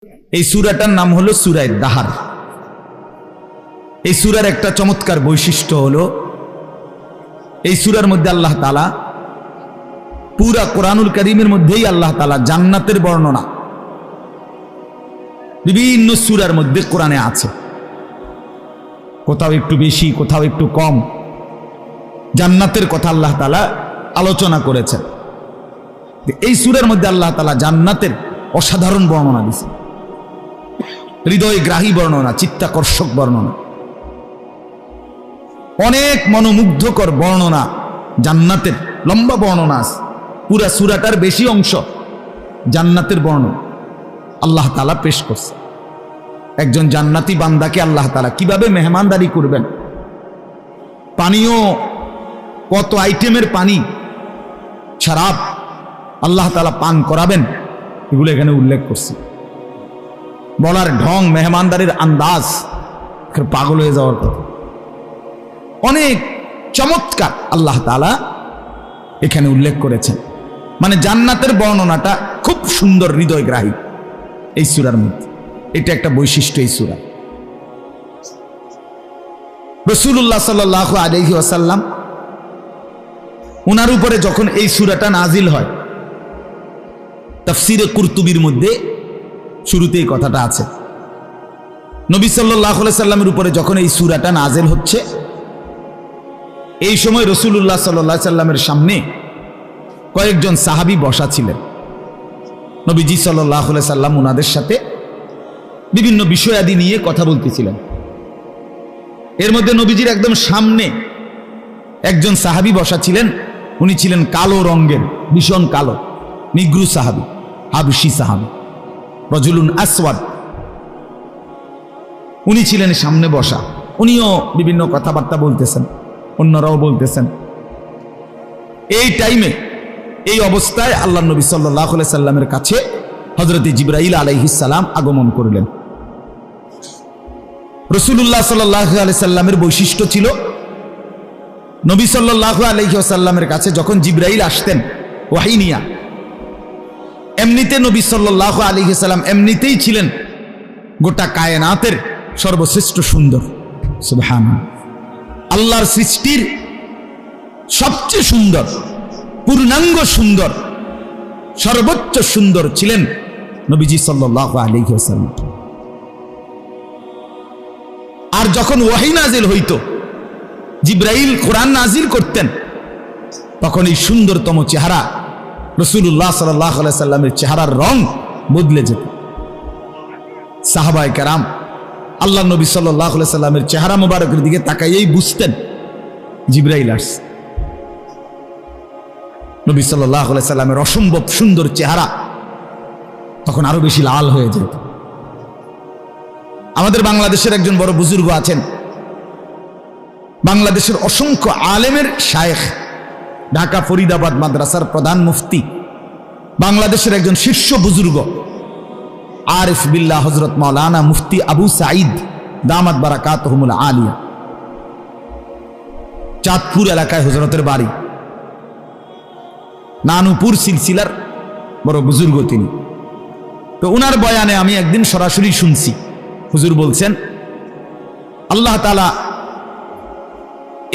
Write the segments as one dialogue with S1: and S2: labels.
S1: এই সূরাটার নাম হলো সূরা দাহার। এই সূরার একটা চমৎকার বৈশিষ্ট্য হলো এই সূরার মধ্যে আল্লাহ তাআলা পুরা কোরআনুল কারীমের মধ্যেই আল্লাহ তাআলা জান্নাতের বর্ণনা বিভিন্ন সূরার মধ্যে কোরআনে আছে, কোথাও একটু বেশি কোথাও একটু কম জান্নাতের কথা আল্লাহ তাআলা আলোচনা করেছেন। এই সূরার মধ্যে আল্লাহ তাআলা জান্নাতের অসাধারণ বর্ণনা দিয়েছেন, হৃদয়গ্রাহী বর্ণনা, চিত্তাকর্ষক বর্ণনা, অনেক মনোমুগ্ধকর বর্ণনা জান্নাতের, লম্বা বর্ণনা আছে। পুরা সূরাটার বেশি অংশ জান্নাতের বর্ণনা আল্লাহ তাআলা পেশ করছে। একজন জান্নাতি বান্দাকে আল্লাহ তাআলা কিভাবে মেহমানদারি করবেন, পানীয় কত আইটেমের পানি, শরাব আল্লাহ তাআলা পান করাবেন, এগুলো এখানে উল্লেখ করছে। বলার ঢং, মেহমানদারির আন্দাজ পাগল হয়ে যাওয়ার কথা। অনেক চমৎকার আল্লাহ তাআলা এখানে উল্লেখ করেছেন। মানে জান্নাতের বর্ণনাটা খুব সুন্দর, হৃদয়গ্রাহী এই সূরার মধ্যে। এটা একটা বৈশিষ্ট্য এই সূরা। রাসূলুল্লাহ সাল্লাল্লাহু আলাইহি ওয়াসাল্লাম ওনার উপরে যখন এই সূরাটা নাজিল হয়, তাফসীরে কুরতুবীর মধ্যে শুরুতেই কথাটা আছে, নবী সাল্লাল্লাহু আলাইহি সাল্লামের উপরে যখন এই সূরাটা নাজিল হচ্ছে, এই সময় রাসূলুল্লাহ সাল্লাল্লাহু আলাইহি সাল্লামের সামনে কয়েকজন সাহাবী বসা ছিলেন। নবীজি সাল্লাল্লাহু আলাইহি সাল্লাম ওনাদের সাথে বিভিন্ন বিষয়াদি নিয়ে কথা বলতেছিলেন। এর মধ্যে নবীজির একদম সামনে একজন সাহাবী বসা ছিলেন। উনি ছিলেন কালো রঙের, ভীষণ কালো, নিগ্রু সাহাবী, হাবশী সাহাবী, রাজুলুন আসওয়াদ। উনি ছিলেন সামনে বসা। উনিও বিভিন্ন কথাবার্তা বলতেছেন, অন্যরাও বলতেছেন। এই টাইমে, এই অবস্থায় আল্লাহ নবী সাল্লাল্লাহু আলাইহি সাল্লামের কাছে হযরত জিবরাইল আলাইহিস সালাম আগমন করলেন। রাসূলুল্লাহ সাল্লাল্লাহু আলাইহি সাল্লামের বৈশিষ্ট্য ছিল, নবী সাল্লাল্লাহু আলাইহি ওয়াসাল্লামের কাছে যখন জিবরাইল আসতেন ওহী নিয়া, এমনিতে নবী সাল্লাল্লাহু আলাইহি সাল্লাম এমনিতেই ছিলেন গোটা কায়নাতের সর্বশ্রেষ্ঠ সুন্দর। সুবহানাল্লাহ, আল্লাহর সৃষ্টির সবচেয়ে সুন্দর, পূর্ণাঙ্গ সুন্দর, সর্বোচ্চ সুন্দর ছিলেন নবীজি সাল্লাল্লাহু আলাইহি ওয়াসাল্লাম। আর যখন ওহী নাজিল হইতো, জিবরাইল কোরআন নাজিল করতেন, তখন এই সুন্দরতম চেহারা রাসূলুল্লাহ সাল্লাল্লাহু আলাইহি সাল্লামের চেহারার রং বদলে যেত। সাহাবায়ে কেরাম আল্লাহ নবী সাল্লাল্লাহু আলাইহি সাল্লামের চেহারা মোবারকের দিকে তাকাইয়েই বুঝতেন জিবরাইল আসছে। নবী সাল্লাল্লাহু আলাইহি সাল্লামের অসম্ভব সুন্দর চেহারা তখন আরো বেশি লাল হয়ে যেত। আমাদের বাংলাদেশের একজন বড় বুজুর্গ আছেন, বাংলাদেশের অসংখ্য আলেমের শায়েখ, ঢাকা ফরিদাবাদ মাদ্রাসার প্রধান মুফতি, বাংলাদেশের একজন শীর্ষ বুজুর্গ, আরিফ বিল্লাহ হযরত মাওলানা মুফতি আবু সাঈদ দামাত বারাকাতুহুমুল আলিয়া, চাঁদপুর এলাকায় হযরতের বাড়ি, নানুপুর সিলসিলার বড় বুজুর্গ তিনি। তো উনার বয়ানে আমি একদিন সরাসরি শুনছি, হুজুর বলছেন আল্লাহ তাআলা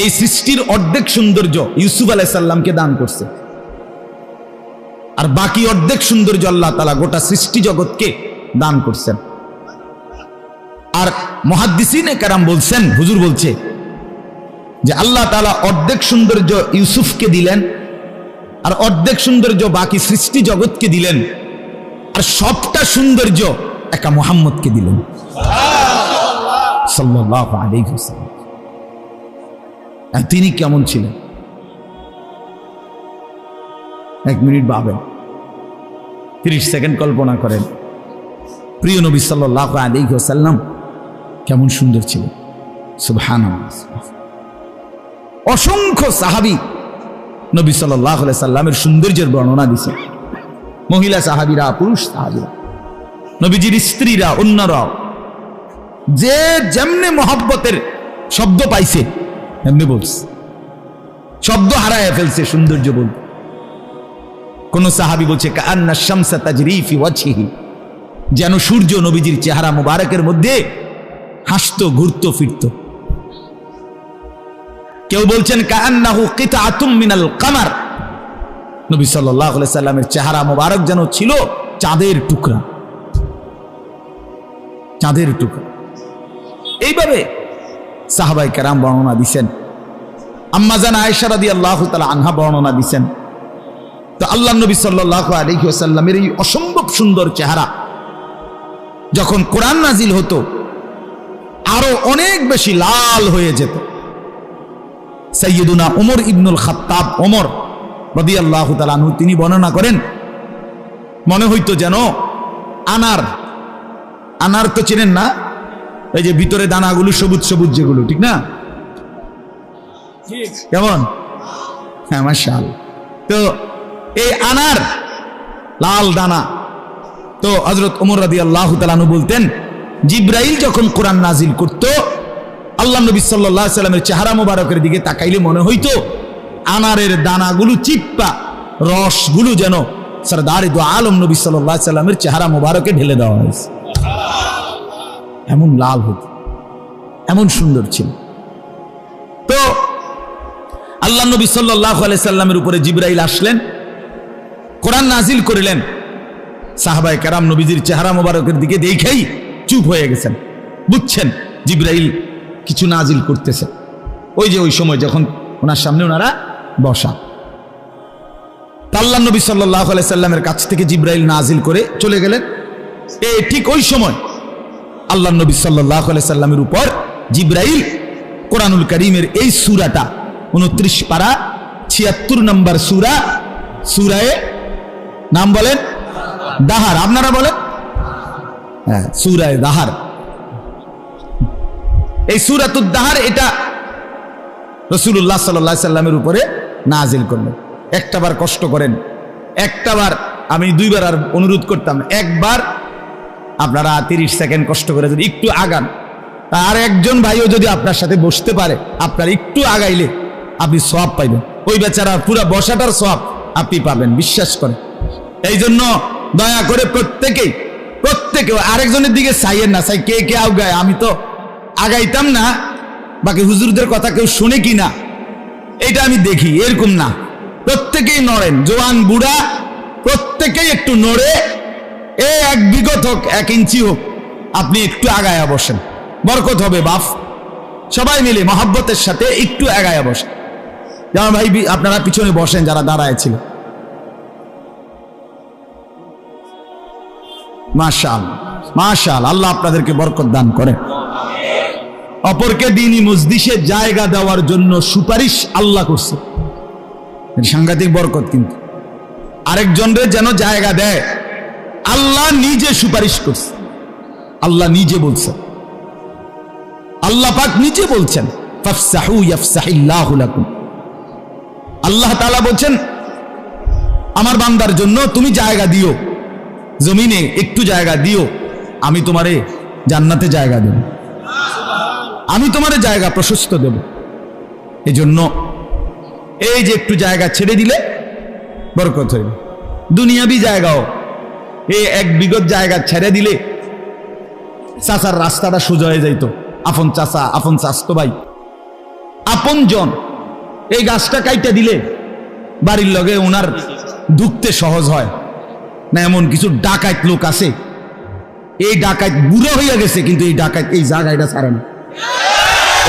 S1: এই সৃষ্টির অর্ধেক সৌন্দর্য ইউসুফ আলাইহিস সালামকে দান করছে, আর বাকি অর্ধেক সৌন্দর্য আল্লাহ তাআলা গোটা সৃষ্টি জগৎকে দান করছেন। আর মুহাদ্দিসিনে কেরাম বলছেন, হুজুর বলছে যে আল্লাহ তাআলা অর্ধেক সৌন্দর্য ইউসুফকে দিলেন, আর অর্ধেক সৌন্দর্য বাকি সৃষ্টি জগৎকে দিলেন, আর সবটা সৌন্দর্য একা মুহাম্মদকে দিলেন সাল্লাল্লাহু আলাইহি ওয়াসাল্লাম। তিনি কেমন ছিলেন এক মিনিট ভাবেন, 30 সেকেন্ড কল্পনা করেন, প্রিয় নবী সাল্লাল্লাহু আলাইহি ওয়াসাল্লাম কেমন সুন্দর ছিলেন। সুবহানাল্লাহ। অসংখ্য সাহাবী নবী সাল্লাল্লাহু আলাইহি সাল্লামের সৌন্দর্যের বর্ণনা দিয়েছেন, মহিলা সাহাবীরা, পুরুষ সাহাবীরা, নবীজির স্ত্রীরা, অন্যরাও, যে যেমনে মহব্বতের শব্দ পাইছে এমনি বলছে, শব্দ হারায় ফেলছে সৌন্দর্য বলতে। কোন সাহাবী বলছে কান্না শামসা তাজরি ফি ওয়াজহিহি, যেন সূর্য নবীজির চেহারা মুবারকের মধ্যে হাসতো, ঘুরতো, ফিরত। কেউ বলছেন কাআন্নাহু কিতআতুম মিনাল কামার, নবী সাল্লাল্লাহু আলাইহি সাল্লামের চেহারা মুবারক যেন ছিল চাঁদের টুকরা, চাঁদের টুকরা। এইভাবে সাহাবায়ে কেরাম বর্ণনা দিছেন। আম্মা জান আয়েশা রাদিয়াল্লাহু তাআলা আনহা বর্ণনা দিছেন। তো আল্লাহ নবী সাল্লাল্লাহু আলাইহি ওয়াসাল্লামের এই অসম্ভব সুন্দর চেহারা যখন কোরআন নাজিল হতো আরো অনেক বেশি লাল হয়ে যেত। সাইয়্যিদুনা ওমর ইবনুল খাত্তাব ওমর রাদিয়াল্লাহু তাআলা আনহু তিনি বর্ণনা করেন, মনে হইতো যেন আনার, আনার তো চেনেন না, এই যে ভিতরে দানাগুলো সবুজ সবুজ যেগুলো, ঠিক না? কেমন? হ্যাঁ, মাশাআল্লাহ। তো এই আনার লাল দানা, তো হযরত ওমর রাদিয়াল্লাহু তাআলা আনহু বলতেন জিবরাইল যখন কোরআন নাজিল করত আল্লাহ নবী সাল্লাল্লাহু আলাইহি সাল্লামের চেহারা মোবারকের দিকে তাকাইলে মনে হইতো আনারের দানাগুলো চিপ্পা রসগুলো যেন সরদারে দু আলম নবী সাল্লাল্লাহু আলাইহি সাল্লামের চেহারা মোবারকে ঢেলে দেওয়া হয়েছে। এমন লাল হতো, এমন সুন্দর ছিল। তো আল্লাহ নবী সাল্লাল্লাহু আলাইহি সাল্লামের উপরে জিবরাইল আসলেন, কোরআন নাজিল করিলেন। সাহাবায়ে কেরাম নবীজির চেহারা মোবারকের দিকে দেখেই চুপ হয়ে গেছেন, বুঝছেন জিবরাইল কিছু নাজিল করতেছে। ওই যে ওই সময় যখন ওনার সামনে ওনারা বসা, আল্লাহ নবী সাল্লাল্লাহু আলাইহি সাল্লামের কাছ থেকে জিবরাইল নাজিল করে চলে গেলেন। ঠিক ওই সময় আল্লাহ নবী সাল্লাল্লাহু আলাইহি সাল্লামের উপর জিবরাইল কোরআনুল কারীমের এই সূরাটা 29 পারা 76 নম্বর সূরা, সূরায়ে নাম বলেন দাহার, আপনারা বলেন? হ্যাঁ, সূরায়ে দাহার। এই সূরাতুদ দাহার এটা রাসূলুল্লাহ সাল্লাল্লাহু আলাইহি সাল্লামের উপরে নাজিল করলেন। একটাবার কষ্ট করেন, একটাবার, আমি দুইবার আর অনুরোধ করতাম, একবার আপনারা 30 সেকেন্ড কষ্ট করে যদি একটু আগান, আর একজন ভাইও যদি আপনার সাথে বসতে পারে, আপনার একটু আগাইলে আপনি সওয়াব পাইবেন। ওই বেচারা পুরো বসাটার সওয়াব আপনি পাবেন, বিশ্বাস করেন। এই জন্য দয়া করে প্রত্যেকে আরেকজনের দিকে চাইয়েন না, চাই কে কে আগায়। আমি তো আগাইতাম না, বাকি হুজুরদের কথা কেউ শুনে কি না এটা আমি দেখি, এরকম না। প্রত্যেকেই নড়েন, জোয়ান বুড়া প্রত্যেকেই একটু নড়ে, এক বিগত হোক 1 ইঞ্চি হোক, আপনি একটু আগায়া বসেন, বরকত হবে বাপ। সবাই মিলে মহব্বতের সাথে একটু আগায়া বসেন। যেমন ভাই আপনারা পিছনে বসেন যারা দাঁড়ায় ছিল। মাশাআল্লাহ, মাশাআল্লাহ, আল্লাহ আপনাদেরকে বরকত দান করেন। অপরকে দ্বীনি মজলিসে জায়গা দেওয়ার জন্য সুপারিশ আল্লাহ করছে, সাংঘাতিক বরকত। কিন্তু আরেকজনরে যেন জায়গা দেয়, আল্লাহ নিজে সুপারিশ করছে। আল্লাহ নিজে বলছে, আল্লাহ পাক নিজে বলছেন ফাফসাহু ইয়াফসাহিল্লাহু লাকুম। আল্লাহ তাআলা বলছেন আমার বান্দার জন্য তুমি জায়গা দিও, জমিনে একটু জায়গা দিও, আমি তোমারে জান্নাতে জায়গা দেব, আমি তোমারে জায়গা প্রশস্ত দেব। এজন্য এই যে একটু জায়গা ছেড়ে দিলে বরকত হইবে। দুনিয়াবি জায়গাও এই 1 বিঘত জায়গা ছেড়ে দিলে চাচার রাস্তাটা সোজা হয়ে যাইতো। আপন চাচা, আপন চাচতো ভাই, আপন জন, এই গাছটা কাইটা দিলে বাড়ির লগে ওনার ঢুকতে সহজ হয় না। এমন কিছু ডাকাত লোক আছে, এই ডাকাত বুড়ো হইয়া গেছে, কিন্তু এই ডাকাত এই জায়গাটা ছাড়ে না।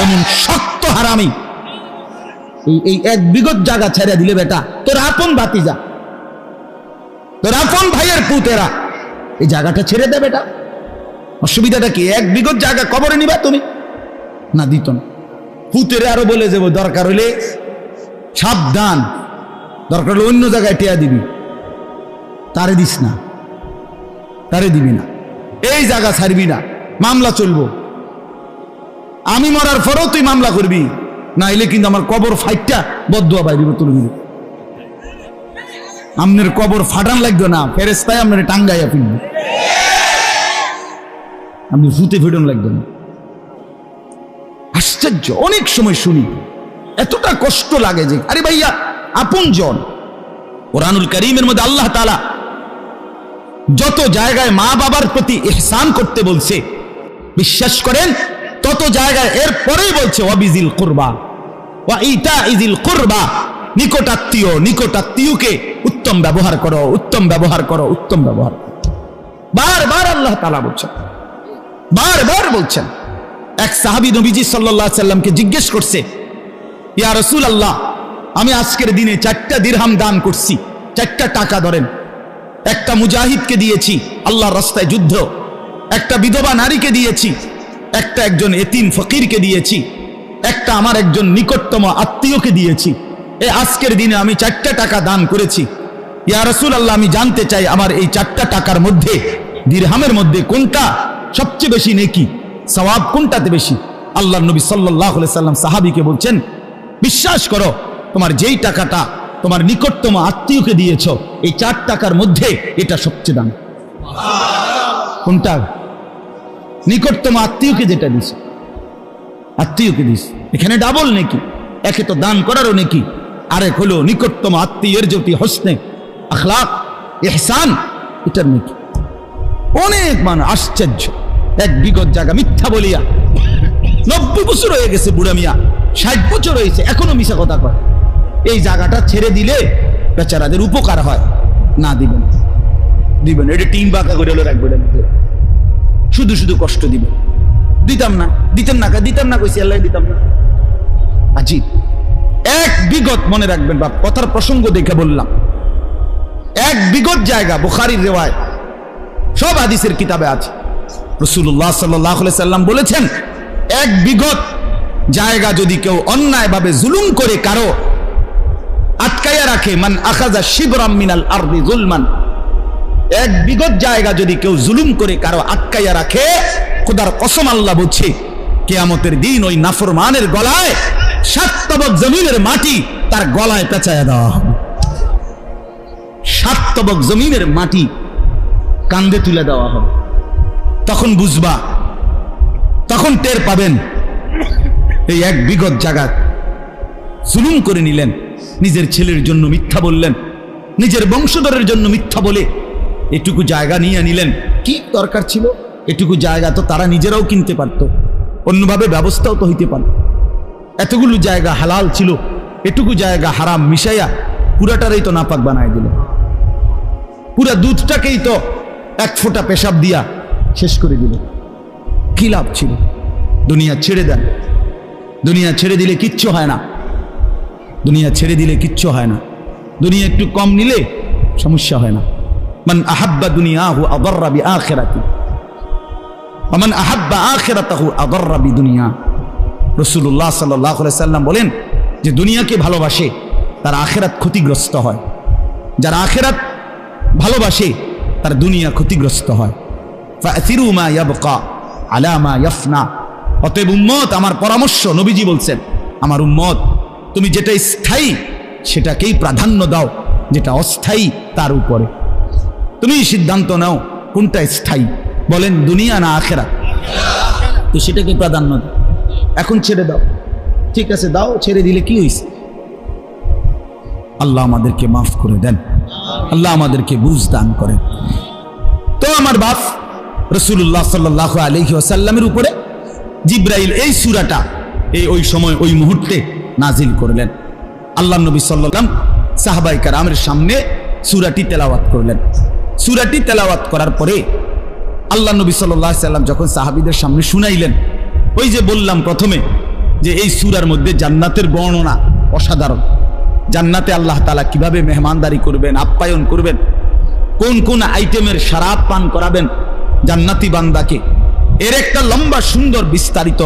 S1: এমন শক্ত হারামি, এই 1 বিঘত জায়গা ছেড়ে দিলে বেটা, তোর আপন ভাতিজা, তোর আপন ভাইয়ের পুতেরা, এই জায়গাটা ছেড়ে দে বেটা। অসুবিধাটা কি? 1 বিঘত জায়গা কবরে নিবা তুমি? না, দিত না। পুতেরে আরো বলে যাবো দরকার হলে সাবধান, দরকার হলে অন্য জায়গায় টেয়া দিবি, তারে দিস না, তারে দিবি না, এই জায়গা ছাড়বি না, মামলা চলবো। আমি মরার পরেও তুই মামলা করবি না, এলে কিন্তু আমার কবর ফাইটটা বদদুয়া বাইরিব তুলে দিবি। আপনার কবর ফাটান লাগবে না, ফেরেশতায় আপনার টাঙ্গাইয়া ফিরবে, আপনি ভূতে ফিরন লাগবে না। আশ্চর্য, অনেক সময় শুনি, এতটা কষ্ট লাগে যে আরে ভাইয়া আপন জন। কোরআনুল কারীমের মধ্যে আল্লাহ তাআলা যত জায়গায় মা বাবার প্রতি ইহসান করতে বলছে, বিশ্বাস করেন তত জায়গায় এর পরেই বলছে ওয়াবিজিল কুরবা ওয়া ইতাইজিল কুরবা, নিকটাত্মীয়কে উত্তম ব্যবহার করো, উত্তম ব্যবহার করো, উত্তম ব্যবহার করো। বারবার আল্লাহ তাআলা বলছেন, বারবার বলছেন। এক সাহাবী নবীজি সাল্লাল্লাহু আলাইহি সাল্লামকে জিজ্ঞেস করছে, ইয়া রাসূলুল্লাহ, আমি আজকের দিনে 4টা দিরহাম দান করছি, 4টা টাকা ধরেন, একটা মুজাহিদকে দিয়েছি আল্লাহর রাস্তায় যুদ্ধ, একটা বিধবা নারীকে দিয়েছি, একটা একজন এতিম ফকিরকে দিয়েছি, একটা আমার একজন নিকটতম আত্মীয়কে দিয়েছি। এই আজকের দিনে আমি 4টা টাকা দান করেছি। ইয়া রাসূলুল্লাহ, আমি জানতে চাই আমার এই 4টা টাকার মধ্যে, দিরহামের মধ্যে কোনটা সবচেয়ে বেশি নেকি, সওয়াব কোনটাতে বেশি? আল্লাহর নবী সাল্লাল্লাহু আলাইহি সাল্লাম সাহাবীকে বলছেন, বিশ্বাস করো তোমার যেই টাকাটা তোমার নিকটতম আত্মীয়কে দিয়েছো, এই 4 টাকার মধ্যে এটা সবচেয়ে দাম। কোনটা? নিকটতম আত্মীয়কে যেটা দিস, আত্মীয়কে দিস, এখানে ডাবল নেকি। একে তো দান করারও নেকি, আরেক হলো নিকটতম আত্মীয়ের যদি হোসনে আখলাক ইহসান, এটার নেকি। অনেক মানুষ আশ্চর্য, এক বিগত জায়গা মিথ্যা বলিয়া 90 বছর হয়ে গেছে, বুড়া মিয়া 60 বছর হয়েছে, এখনো মিশা কথা কয়। এই জায়গাটা ছেড়ে দিলে বেচারাদের উপকার হয়, না দিবেন, দিবেন এটা টিন বাঁকা করে হলো রাখবেন, শুধু শুধু কষ্ট দিবে। দিতাম না, দিতেন না, দিতাম না কইছি, আল্লাহ দিতাম না। আজিব এক বিগত, মনে রাখবেন বাপ, কথার প্রসঙ্গ দেখে বললাম, এক বিগত জায়গা বুখারীর রিওয়ায়াত, সব হাদিসের কিতাবে আছে। রাসূলুল্লাহ সাল্লাল্লাহু আলাইহি সাল্লাম বলেছেন, এক বিগত জায়গা যদি কেউ অন্যায়ভাবে জুলুম করে কারো আটকাইয়া রাখে, মান আখাযা শিবরাম মিনাল আরদি যুলমান, এক বিগত জায়গা যদি কেউ জুলুম করে কারো আটকাইয়া রাখে, খোদার কসম আল্লাহ বলছে কিয়ামতের দিন ওই নাফরমানের গলায় 7 তবক জমিনের মাটি তার গলায় পেঁচায়া দেওয়া হবে। 7 তবক জমিনের মাটি কান্দে তুলে দেওয়া হবে। তখন বুঝবা, তখন টের পাবেন এই এক বিগত জায়গা জুলুম করে নিলেন, নিজের ছেলের জন্য মিথ্যা বললেন, নিজের বংশধরের জন্য মিথ্যা বলে এটুকু জায়গা নিয়ে নিলেন। কি দরকার ছিল? এটুকু জায়গা তো তারা নিজেরাও কিনতে পারত, অন্যভাবে ব্যবস্থাও তো হইতে পারত। এতগুলো জায়গা হালাল ছিল, এটুকু জায়গা হারাম মিশাইয়া পুরাটারই তো নাপাক বানায় দিল। পুরা দুধটাকেই তো 1 ফোঁটা পেশাব দিয়া শেষ করে দিল। কি লাভ ছিল? দুনিয়া ছেড়ে দেন, দুনিয়া ছেড়ে দিলে কিচ্ছু হয় না, দুনিয়া ছেড়ে দিলে কিচ্ছু হয় না। দুনিয়া একটু কম নিলে সমস্যা হয় না। মান আহাব্বা দুনিয়াহু আদাররা বিআখিরাতি ওয়া মান আহাব্বা আখিরাতাহু আদাররা বিদুনিয়া। রাসূলুল্লাহ সাল্লাল্লাহু আলাইহি সাল্লাম বলেন যে দুনিয়াকে ভালোবাসে তার আখিরাত ক্ষতিগ্রস্ত হয়, যারা আখিরাত ভালোবাসে তার দুনিয়া ক্ষতিগ্রস্ত হয়। ফাআসিরু মা ইয়াবকা আলা মা ইয়াফনা। অতএব উম্মত, আমার পরামর্শ, নবীজি বলছেন, আমার উম্মত তুমি যেটা স্থায়ী সেটাকেই প্রাধান্য দাও, যেটা অস্থায়ী তার উপরে তুমি সিদ্ধান্ত নাও কোনটা স্থায়ী। বলেন দুনিয়া না আখিরাত? তো সেটাকে প্রাধান্য দাও। এখন ছেড়ে দাও, ঠিক আছে দাও, ছেড়ে দিলে কি হয়েছে? আল্লাহ আমাদেরকে মাফ করে দেন, আল্লাহ আমাদেরকে বুঝ দান করেন। তো আমার বাপ রাসূলুল্লাহ সাল্লাল্লাহু আলাইহি ওয়াসাল্লামের উপরে জিবরাইল এই সূরাটা ওই সময় ওই মুহূর্তে নাজিল করলেন। আল্লাহ নবী সাল্লাল্লাহু আলাইহি ওয়াসাল্লাম সাহাবায়ে কেরামের সামনে সূরাটি তেলাওয়াত করলেন। সূরাটি তেলাওয়াত করার পরে আল্লাহ নবী সাল্লাল্লাহু আলাইহি ওয়াসাল্লাম যখন সাহাবীদের সামনে শুনাইলেন, ওই যে বললাম প্রথমে যে এই সূরার মধ্যে জান্নাতের বর্ণনা অসাধারণ। জান্নাতে আল্লাহ তাআলা কিভাবে মেহমানদারি করবেন, আপ্যায়ন করবেন, কোন কোন আইটেমের শরাব পান করাবেন জান্নাতি বান্দাকে, এর একটা লম্বা সুন্দর বিস্তারিত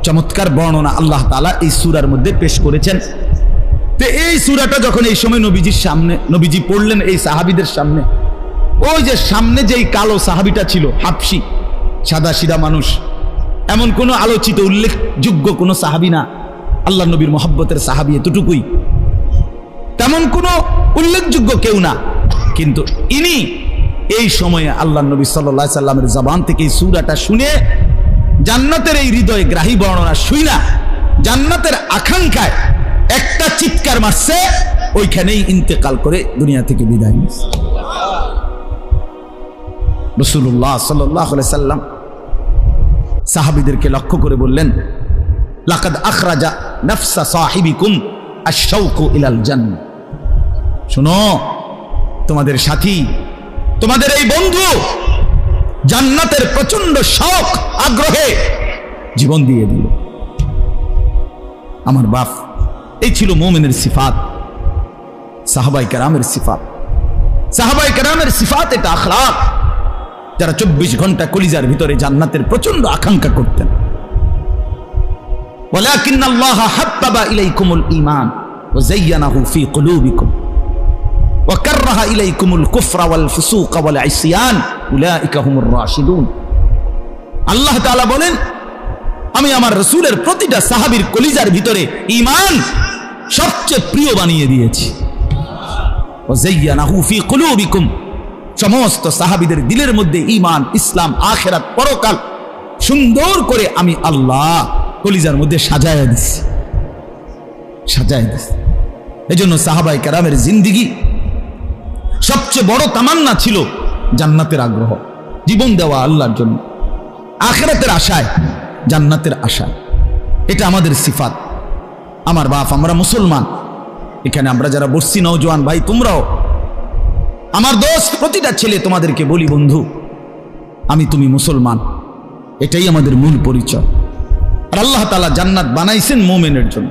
S1: চমৎকার বর্ণনা আল্লাহ তাআলা এই সূরার মধ্যে পেশ করেছেন। তো এই সূরাটা যখন এই সময় নবীজির সামনে নবীজি পড়লেন এই সাহাবীদের সামনে, ওই যে সামনে যেই কালো সাহাবীটা ছিল, হাবশি, সাদা সিধা মানুষ, এমন কোনো আলোচিত উল্লেখযোগ্য কোনো সাহাবী না, আল্লাহ নবীর মহব্বতের সাহাবী এতটুকুই, তেমন কোনো উল্লেখযোগ্য কেউ না। কিন্তু ইনি এই সময়ে আল্লাহ নবী সাল্লাল্লাহু আলাইহি সাল্লামের জবান থেকে এই সূরাটা শুনে জান্নাতের এই হৃদয় গ্রাহী বর্ণনা শুইনা জান্নাতের আকাঙ্ক্ষায় একটা চিৎকার মারছে, ওইখানেই ইন্তেকাল করে দুনিয়া থেকে বিদায় নিয়েছে। রাসূলুল্লাহ সাল্লাল্লাহু আলাইহি সাল্লাম সাহাবীদেরকে লক্ষ্য করে বললেন, লাকাদ আখরাজা নাফসা সাহিবিকুম আশ-শাওকু ইলাল জান্নাহ। শোনো, তোমাদের সাথী, তোমাদের এই বন্ধু জান্নাতের প্রচন্ড শখ আগ্রহে জীবন দিয়ে দিল। আমার বাপ, এই ছিল মুমিনের সিফাত, সাহাবায়ে কেরামের সিফাত। সাহাবায়ে কেরামের সিফাত এটা আখলাক, যারা 24 ঘন্টা কলিজার ভিতরে জান্নাতের প্রচন্ড আকাঙ্ক্ষা করতেন। ওয়ালাকিন্নাল্লাহা হাব্বাবা ইলাইকুমুল ঈমান ওয়া যায়্যানাহু ফি কুলুবিকুম ওয়া কাররাহা ইলাইকুমুল কুফরা ওয়াল ফুসুকা ওয়াল ইসয়ান উলাইকা হুমুর রাশিদুন। আল্লাহ তাআলা বলেন, আমি আমার রাসূলের প্রতিটা সাহাবীর কলিজার ভিতরে ঈমান সবচেয়ে প্রিয় বানিয়ে দিয়েছি। ওয়া যায়্যানাহু ফি কুলুবিকুম, সমস্ত সাহাবীদের দিলের মধ্যে ঈমান, ইসলাম, আখিরাত, পরকাল সুন্দর করে আমি আল্লাহ কলিজার মধ্যে সাজায়া দিছি, সাজায়া দিছি। এজন্য সাহাবায়ে কেরামের জিন্দেগি সবচেয়ে বড় তামান্না ছিল জান্নাতের আগ্রহ, জীবন দেওয়া আল্লাহর জন্য, আখিরাতের আশায়, জান্নাতের আশায়। এটা আমাদের সিফাত। আমার বাপ, আমরা মুসলমান, এখানে আমরা যারা বসছি নওজোয়ান ভাই, তোমরাও আমার দোস্ত, প্রতিটা ছেলে তোমাদেরকে বলি, বন্ধু তুমি মুসলমান, এটাই আমাদের মূল পরিচয়। আর আল্লাহ তাআলা জান্নাত বানাইছেন মুমিনের জন্য,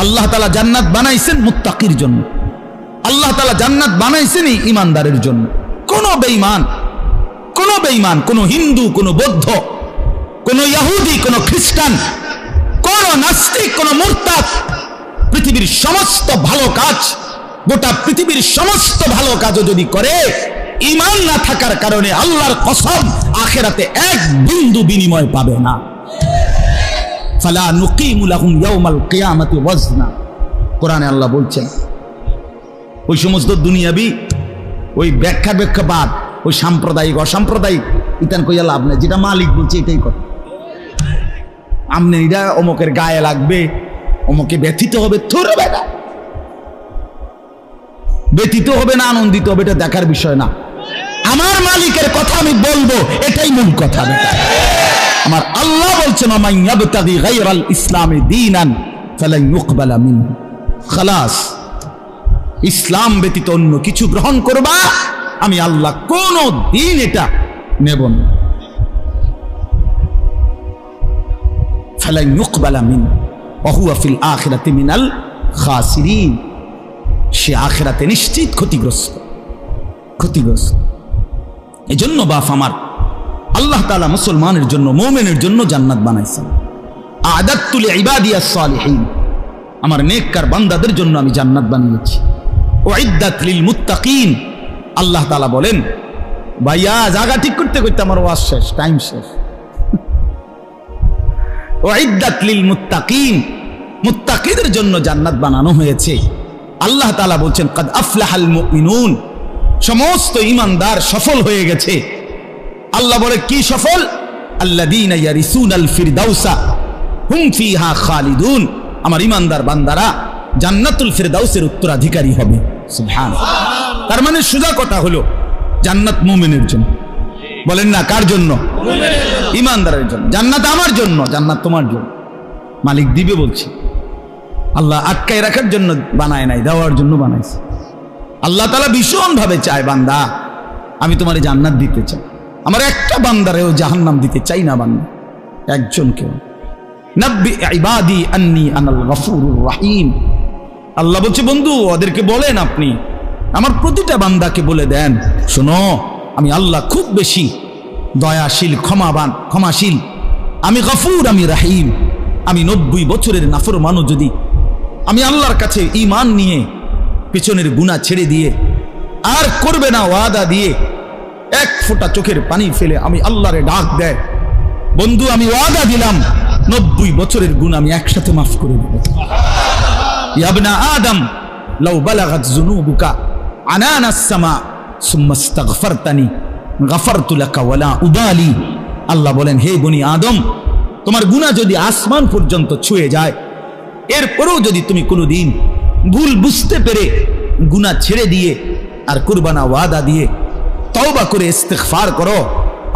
S1: আল্লাহ তাআলা জান্নাত বানাইছেন মুত্তাকির জন্য, আল্লাহ তাআলা জান্নাত বানাইছেন ঈমানদারের জন্য। কোন বেঈমান, কোন হিন্দু, কোন বৌদ্ধ, কোন ইহুদি, কোন খ্রিস্টান, কোন নাস্তিক, কোন মুরতাদ, পৃথিবীর সমস্ত ভালো কাজ, গোটা পৃথিবীর সমস্ত ভালো কাজও যদি করে, ঈমান না থাকার কারণে আল্লাহর কসম আখিরাতে এক বিন্দু বিনিময় পাবে না। ফালা নুকিমু লাহুম ইয়াউমাল কিয়ামাতি ওয়াজনা। কোরআনে আল্লাহ বলছেন, ওই সমস্ত দুনিয়াবি, ওই ব্যাখ্যাবাদ, ওই সাম্প্রদায়িক অসাম্প্রদায়িক ইতান কইয়া লাভ নেই, যেটা মালিক বলছে এটাই কথা। আমনে এটা অমুকের গায়ে লাগবে, অমুকে ব্যথিত হবে, থরে বেটা ব্যথিত হবে না আনন্দিত হবে, এটা দেখার বিষয় না। আমার মালিকের কথা আমি বলবো, এটাই মূল কথা। আমার আল্লাহ বলছেন, মান ইয়াবতাগি গায়রাল ইসলামি দীনান ফালান ইউকবালা মিনহু। খালাস, ইসলাম ব্যতীত অন্য কিছু গ্রহণ করবা, আমি আল্লাহ কোন দিন এটা নেব না। ফালান ইউকবালা মিনহু ওয়া হুয়া ফিল আখিরাতি মিনাল খাসিরিন। সে আখিরাতে নিশ্চিত ক্ষতিগ্রস্ত। এজন্য বাপ আমার, আল্লাহ তাআলা মুসলমানের জন্য, মুমিনের জন্য জান্নাত বানাইছেন। আ'দাততু লিইবাদিয়াস সালিহিন, আমার নেককার বান্দাদের জন্য আমি জান্নাত বানিয়েছি। উইদ্দাত লিল মুত্তাকিন, আল্লাহ তাআলা বলেন, ভাইয়া জায়গা ঠিক করতে করতে আমার ওয়াজ শেষ, টাইম শেষ। উইদ্দাত লিল মুত্তাকিন, মুত্তাকিদের জন্য জান্নাত বানানো হয়েছে। আল্লাহ তাআলা বলছেন, কাদ আফলাহাল মুমিনুন, সমস্ত ঈমানদার সফল হয়ে গেছে। আল্লাহ বলে, কি সফল? আল্লাযীনা ইয়ারিসুনাল ফিরদাউসা হুম ফিহা খালিদুন, আমার ঈমানদার বান্দারা জান্নাতুল ফিরদাউসের উত্তরাধিকারী হবে। সুবহানাল্লাহ। তার মানে সোজা কথা হলো, জান্নাত মুমিনের জন্য। বলেন না, কার জন্য? ঈমানদারের জন্য। জান্নাত আমার জন্য, জান্নাত তোমার জন্য। মালিক দিবে বলছি, আল্লাহ আটকায় রাখার জন্য বানায় নাই, দেওয়ার জন্য বানাইছে। আল্লাহ তাআলা ভীষণ ভাবে চায়, বান্দা আমি তোমার জান্নাত দিতে চাই, আমার একটা বান্দারেও জাহান্নাম দিতে চাই না। বান্দা একজনকেও। নাব্বি ইবাদি আন্নী আনাল গফুরুর রহিম। আল্লাহ বলছে, বন্ধু ওদেরকে বলেন, আপনি আমার প্রতিটা বান্দাকে বলে দেন, শোনো আমি আল্লাহ খুব বেশি দয়াশীল, ক্ষমাশীল, আমি গফুর, আমি রহিম। আমি 90 বছরের নাফরমানও যদি আমি আল্লাহর কাছে ঈমান নিয়ে পেছনের গুনাহ ছেড়ে দিয়ে আর করবে না ওয়াদা দিয়ে এক ফোঁটা চোখের পানি ফেলে আমি আল্লাহরে ডাক দেয়, বন্ধু আমি ওয়াদা দিলাম 90 বছরের গুনাহ আমি একসাথে মাফ করে দেব। ইয়া ইবনা আদম লাউ বালাগাত যুনুবুকা আনানাস সামা সুম্মা ইস্তাগফারতানি গফারতু লাকা ওয়ালা উবালি। আল্লাহ বলেন, হে বনি আদম, তোমার গুনাহ যদি আসমান পর্যন্ত ছুঁয়ে যায়, এরপরেও যদি তুমি কোনোদিন ভুল বুঝতে পেরে গুনাহ ছেড়ে দিয়ে আর কুরবানা ওয়াদা দিয়ে তওবা করে ইস্তিগফার করো,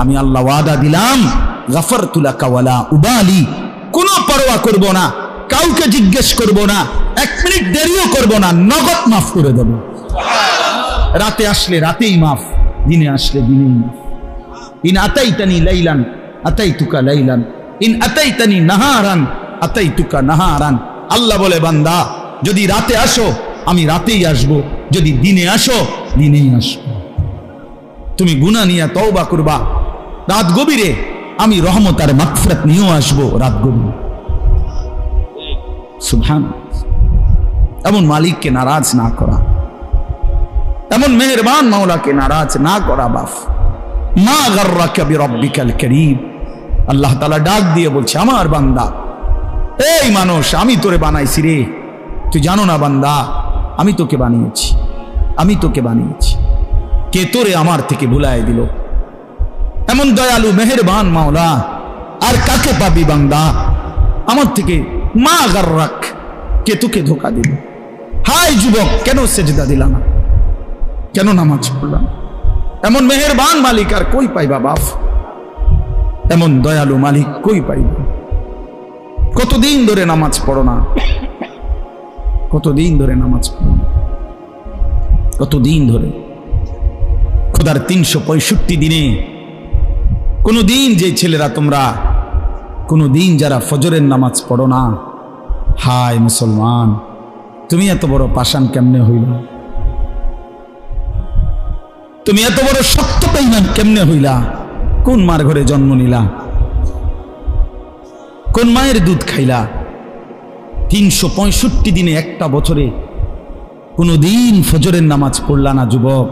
S1: আমি আল্লাহ ওয়াদা দিলাম গাফারতু লাকা ওয়ালা উবালি, কোনো পরোয়া করব না, কাউকে জিজ্ঞেস করব না, 1 মিনিট দেরিও করব না, নগদ মাফ করে দেব। রাতে আসলে রাতেই মাফ, দিনে আসলে দিনেই মাফ। In আতাইতানি লাইলান আতাইতুকা লাইলান, in আতাইতানি নাহারান আতাইতুকা নাহারান। আল্লাহ বলে বান্দা যদি রাতে আসো আমি রাতেই আসব, যদি দিনে আসো দিনেই আসবো। তুমি গুনাহ নিয়ে তওবা করবা রাত গভীরে, আমি রহমত আর মাগফিরাত নিয়েও আসবো রাত গভীরে। সুবহানাল্লাহ। এমন মালিককে নারাজ না করা, এমন মেহেরবান মাওলাকে নারাজ না করা। বাপ মা গাররাকা বিরাব্বিকাল কারীম। আল্লাহ তাআলা ডাক দিয়ে বলছে, আমার বান্দা, এই মানুষ, আমি তোরে বানাইছি রে, তুই জানো না বান্দা, আমি তোকে বানিয়েছি, আমি তোকে বানিয়েছি। কে তোরে আমার থেকে ভুলায় দিল? এমন দয়ালু মেহেরবান মাওলা আর কাকে পাবি বান্দা আমার থেকে? মা গাররাক, কে তোকে ধোকা দিল? হায় যুবক, কেন সেজদা দিলা না, কেন নামাজ পড়লাম? এমন মেহেরবান মালিক আর কই পাইবা বাপ? এমন দয়ালু মালিক কই পাইবা? কতদিন ধরে নামাজ পড়ো না, কতদিন ধরে নামাজ পড়ো না, কতদিন ধরে? খোদার 365 দিনে কোনো দিন যে ছেলেরা তোমরা কোনো দিন যারা ফজরের নামাজ পড়ো না, হায় মুসলমান, তুমি এত বড় পাষাণ কেমনে হইলা? তুমি এত বড় শক্ত বেঈমান কেমনে হইলা? কোন মার ঘরে জন্ম নিলা? কোন মায়ের দুধ খাইলা? 365 দিনে একটা বছরে কোনো দিন ফজরের নামাজ পড়লা না যুবক?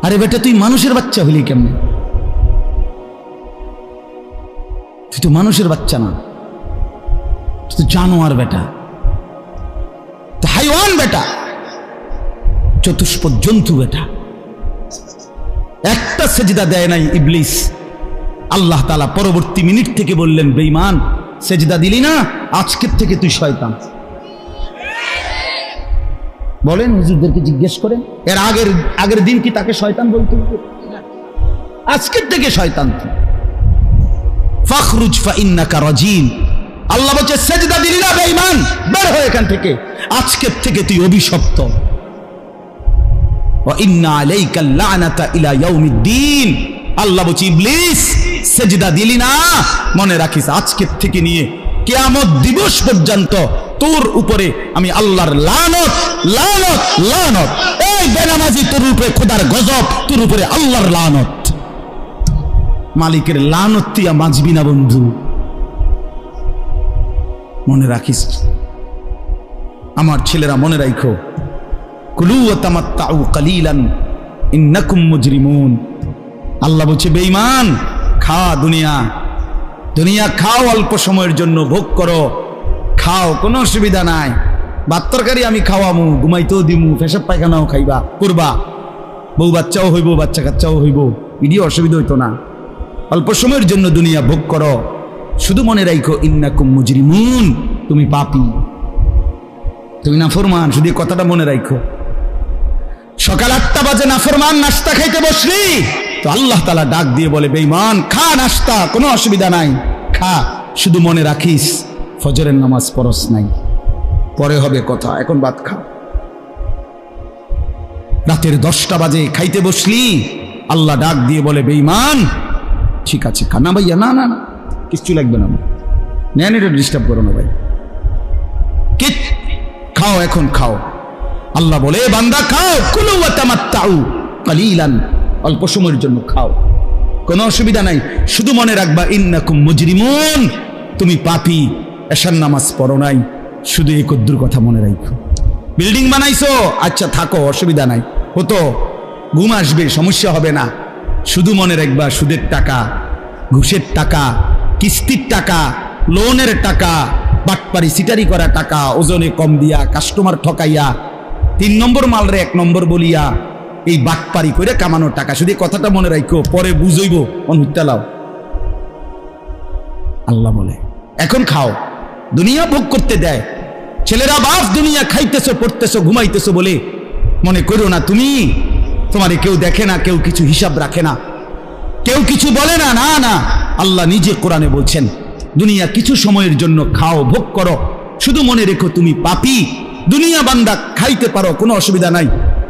S1: আরে বেটা, তুই মানুষের বাচ্চা হইলি কেমনে? তুই তো মানুষের বাচ্চা না, তুই তো জানোয়ার বেটা, তুই হাইওয়ান বেটা, চতুষ্পদ জন্তু বেটা। একটা সেজদা দেয় নাই ইবলিস। আল্লাহ তাআলা পরবর্তী মিনিট থেকে বললেন, বেঈমান, সেজদা দিলি না, আজকের থেকে তুই শয়তান। বলেন, হুজুরদেরকে জিজ্ঞেস করেন, এর আগের দিন কি তাকে শয়তান বলতো? আজকের থেকে শয়তান তুই। ফাখরুজ ফাইন্নাকা রাজিম। আল্লাহ বলছে, সেজদা দিলি না বেঈমান, বের হয়ে এখান থেকে, আজকের থেকে তুই অভিশপ্ত। ওয়া ইন্না আলাইকাল লানাতা ইলা ইয়াউমিদ্দিন। আল্লাহ বলছে, ইবলিস, সেজদা দিলি না, মনে রাখিস আজকের থেকে নিয়ে কিয়ামত দিবস পর্যন্ত তোর উপরে আমি আল্লাহর লানত, লানত, লানত। এই বেনামাজি, তোর উপরে খোদার গজব, তোর উপরে আল্লাহর লানত। মালিকের লানত তুই মাজবি না বন্ধু, মনে রাখিস। আমার ছেলেরা মনে রাখো, কুলু ওয়া তামাত্তাউ কালিলান ইন্নাকুম মুজরিমুন। আল্লাহ বলছে, বেঈমান, খা দুনিয়া, দুনিয়া খাও, অল্প সময়ের জন্য ভোগ করো, খাও, কোনো অসুবিধা নাই। ভাত তরকারি আমি খাওয়ামু, ঘুমাইতেও দিমু, পেশাব পায়খানাও খাইবা করবা, বউ বাচ্চাও হইব, বাচ্চা কাচ্চাও হইব, ইডিও অসুবিধা হইতো না। অল্প সময়ের জন্য দুনিয়া ভোগ করো, শুধু মনে রাখো ইন্নাকুম মুজরিমুন, তুমি পাপী, তুমি নাফরমান। শুধু কথাটা মনে রাখো। সকাল 8টা বাজে নাফরমান নাস্তা খাইতে বসলি তো আল্লাহ তাআলা ডাক দিয়ে বলে, বেঈমান, খা নাস্তা, কোনো অসুবিধা নাই, খা, শুধু মনে রাখিস ফজরের নামাজ পড়স নাই, পরে হবে কথা, এখন ভাত খা। রাতের 10টা বাজে খাইতে বসলি, আল্লাহ ডাক দিয়ে বলে, বেঈমান, ঠিক আছে খা। না ভাইয়া, না না না, কিচ্ছু লাগবে না, নেন, এটা ডিস্টার্ব করো না ভাই, খাও, এখন খাও। আল্লাহ বলে, বান্দা খাও, কুলু ওয়া তামাত্তাউ কালিলান, অল্প সময়ের জন্য খাও, কোনো অসুবিধা নাই, শুধু মনে রাখবা ইন্নাকুম মুজরিমুন, তুমি পাপী, এশার নামাজ পড়ো নাই, শুধু এই কদ্দুর কথা মনে রাখো। বিল্ডিং বানাইছো, আচ্ছা থাকো, অসুবিধা নাই, হতো, ঘুম আসবে, সমস্যা হবে না, শুধু মনে রাখবা সুদের টাকা, ঘুষের টাকা, কিস্তির টাকা, লোনের টাকা, বাটপারি সিটারি করা টাকা, ওজনে কম দিয়া, কাস্টমার ঠকাইয়া, 3 নম্বর মালরে 1 নম্বর বলিয়া, এই বাটপারি করে কামানোর টাকা, শুধু কথাটা মনে রাখো, পরে বুঝইব অনুত্তালাও। আল্লাহ বলে, এখন খাও, দুনিয়া ভোগ করতে দেয়। ছেলেরা বাপ, দুনিয়া খাইতেছো, পড়তেছো, ঘুমাইতেছো বলে মনে করো না তুমি তোমারে কেউ দেখে না, কেউ কিছু হিসাব রাখে না, কেউ কিছু বলে না। না না, আল্লাহ নিজে কোরআনে বলছেন দুনিয়া কিছু সময়ের জন্য খাও, ভোগ করো, শুধু মনে রেখো তুমি পাপী। দুনিয়া বান্দা খাইতে পারো, কোনো অসুবিধা নাই,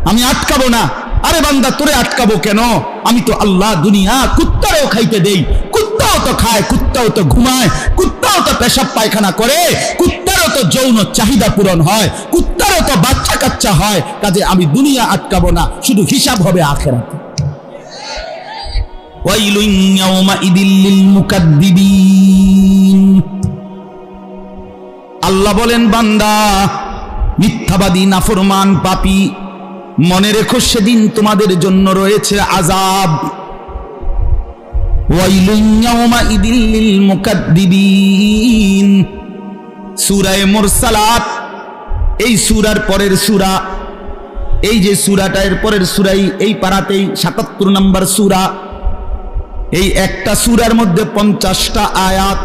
S1: আমি আটকাবো না। আরে বান্দা তোরে আটকাবো কেন? আমি তো আল্লাহ। দুনিয়া কুত্তারও খাইতে দেই, কুত্তাও তো খায়, কুত্তাও তো ঘুমায়, কুত্তাও তো পেশাব পায়খানা করে, কুত্তারও তো যৌন চাহিদা পূরণ হয়, কুত্তারও তো বাচ্চা কাচ্চা হয়। কাজে আমি দুনিয়া আটকাবো না, শুধু হিসাব হবে আখিরাতে। ওয়াইলুন ইয়াউমাইদিল লিল মুকাদ্দিবিন। আল্লাহ বলেন বান্দা মিথ্যাবাদী, নাফরমান, পাপী, মনে রেখো সেদিন তোমাদের জন্য রয়েছে আযাব। ওয়াইলুন ইয়াউমাইদিল লিল মুকাদ্দিবিন। সূরা মুরসালাত, এই সূরার পরের সূরা, এই যে সূরাটা এর পরের সূরাই, এই পারাতেই ৭৭ নম্বর সূরা। এই একটা সূরার মধ্যে 50টা আয়াত,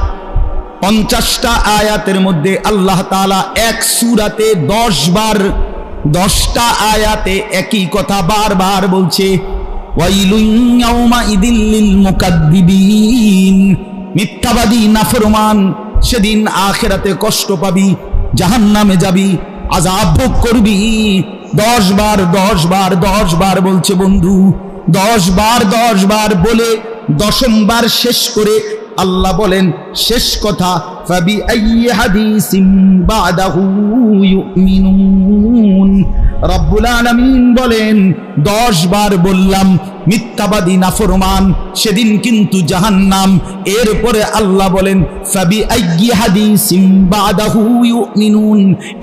S1: 50টা আয়াতের মধ্যে আল্লাহ তাআলা এক সূরাতে 10 বার 10টা আয়াতে একই কথা বারবার বলছে। ওয়াইলুন ইয়াউমাইদিল লিল মুকাদ্দিবিন। মিথ্যাবাদী, নাফরমান, সেদিন আখিরাতে কষ্ট পাবি, জাহান্নামে যাবি, আযাব ভোগ করবি। 10 বার 10 বার 10 বার বলছে বন্ধু, 10 বার 10 বার বলে 10ম বার শেষ করে আল্লাহ বলেন শেষ কথা, ফাবি আইয়ি হাদিসিন বাদাহু ইউমিনুন। রব্বুল আলামিন বলেন 10 বার বললাম মিথ্যাবাদী, নাফরমান, সেদিন কিন্তু জাহান্নাম। এরপরে আল্লাহ বলেন ফাবি আইয়ি হাদিসিন বাদাহু ইউমিনুন।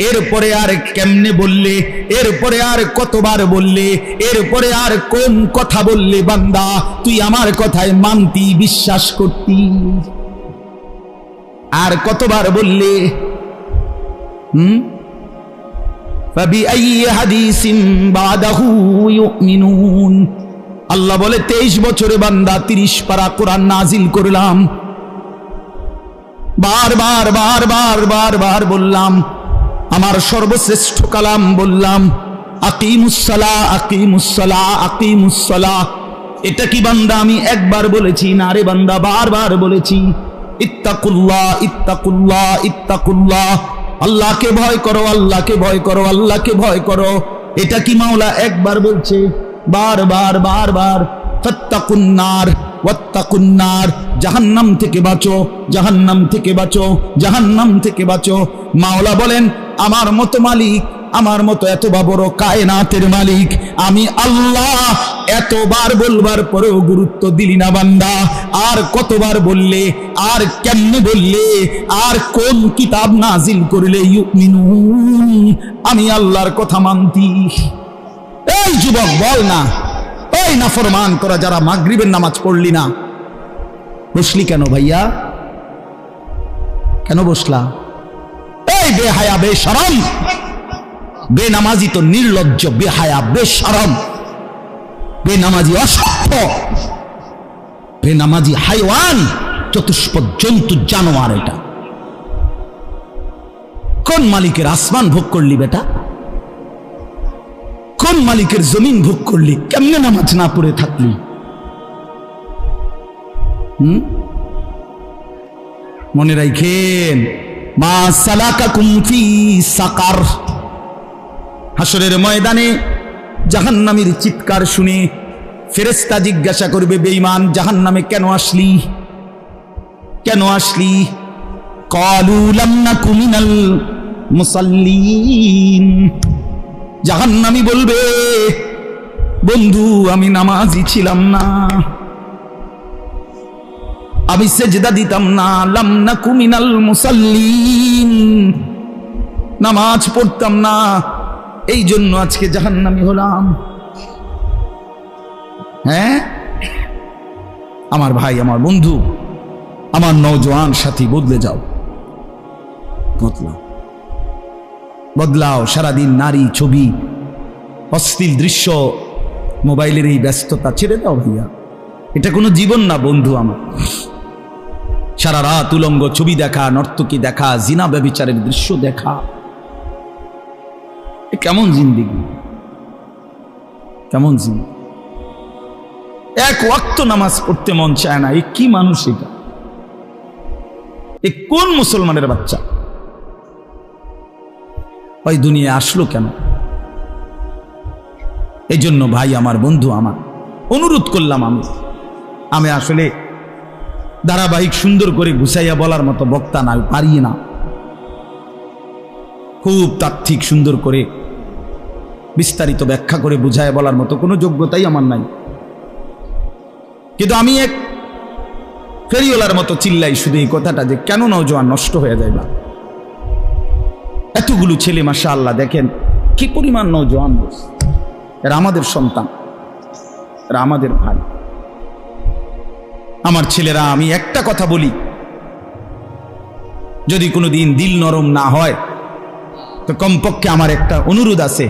S1: এরপরে আর কেমনে বললে, এরপরে আর কতবার বললে, এরপরে আর কোন কথা বললে বান্দা তুই আমার কথায় মানতি, বিশ্বাস করতি? আর কতবার বললে? ফাবিআইয়ি হাদিসিন বাদাহু ইউমিনুন। আল্লাহ বলে 23 বছরে বান্দা 30 পারা কোরআন নাজিল করলাম, বারবার বারবার বারবার বললাম, আমার সর্বশ্রেষ্ঠ কালাম বললাম, আকিমুসসালাহ আকিমুসসালাহ আকিমুসসালাহ। এটা কি বান্দা আমি একবার বলেছি? না রে বান্দা, বারবার বলেছি। ইত্তাকুল্লাহ ইত্তাকুল্লাহ ইত্তাকুল্লাহ, আল্লাহকে ভয় করো, আল্লাহকে ভয় করো, আল্লাহকে ভয় করো। এটা কি মাওলা একবার বলছে? বারবার বারবার। ফাত্তাকুন্নার ওয়াত্তাকুন্নার, জাহান্নাম থেকে বাঁচো, জাহান্নাম থেকে বাঁচো, জাহান্নাম থেকে বাঁচো। মাওলা বলেন আমার মতো মালিক, আমার মতো এত বড় কায়নাতের মালিক আমি আল্লাহ, এতবার বলবার পরেও গুরুত্ব দিলি না বান্দা। আর কতবার বললে, আর কেমনে বললে, আর কোন কিতাব নাজিল করলে ইউমিনুন আমি আল্লাহর কথা মানতি? এই যুবক বল না, এই নাফরমান, তোরা যারা মাগরিবের নামাজ পড়লি না, বসলি কেন ভাইয়া? কেন বসলা? এই বেহায়া, বেশরম, বেনামাজি তো নির্লজ্জ, বেহায়া, বেশরম, বেনামাজি অসভ্য, বেনামাজি হাইওয়ান, চতুষ্পদ জন্তু, জানোয়ার। এটা কোন মালিকের আসমান ভোগ করলি বেটা? কোন মালিকের জমিন ভোগ করলি? কেমনে নামাজ না পড়ে থাকলি? মনে রাখেন, মা সালাকাকুম ফি সাকার। হাসরের ময়দানে জাহান্নামীর চিৎকার শুনে ফেরেশতা জিজ্ঞাসা করবে, বেঈমান জাহান্নামে কেন আসলি? কেন আসলি? ক্বালু লাম নাকু মিনাল মুসাল্লিন। জাহান্নামী বলবে, বন্ধু আমি নামাজি ছিলাম না, আমি সেজদা দিতাম না, লাম নাকু মিনাল মুসাল্লিন, নামাজ পড়তাম না, এই জন্য আজকে জাহান্নামী হলাম। হ্যাঁ আমার ভাই, আমার বন্ধু, আমার নওজোয়ান সাথী, বদলে যাও, বদলাও, বদলাও। সারাদিন নারী, ছবি, অশ্লীল দৃশ্য, মোবাইলের এই ব্যস্ততা ছেড়ে দাও ভাইয়া। এটা কোনো জীবন না বন্ধু আমার। সারা রাত উলঙ্গ ছবি দেখা, নর্তকী দেখা, জিনা ব্যভিচারের দৃশ্য দেখা, কেমন জিন্দেগি, কেমন জিন্দেগি। এক ওয়াক্ত নামাজ পড়তে মন চায় না। এ কি মানুষ এটা? এ কোন মুসলমানের বাচ্চা? ওই দুনিয়া আসলো কেন? এই জন্য ভাই আমার, বন্ধু আমার, অনুরোধ করলাম, আমি আসলে ধারাবাহিক সুন্দর করে গুছাইয়া বলার মতো বক্তা না, পারি না। খুব তাত্ত্বিক সুন্দর করে বিস্তারিত ব্যাখ্যা করে বুঝাইয়া বলার মতো কোনো যোগ্যতাই আমার নাই। কিন্তু আমি এক ফেরিওয়ালার মতো চিল্লাই শুধু এই কথাটা, যে কেন নওজোয়ান নষ্ট হয়ে যায় না? এতগুলো ছেলে মাশাআল্লাহ, দেখেন কি পরিমাণ নওজোয়ান, এরা আমাদের সন্তান, এরা আমাদের ভাই, আমার ছেলেরা। আমি একটা কথা বলি, যদি কোনো দিন দিল নরম না হয় তো কমপক্ষে আমার একটা অনুরোধ আছে,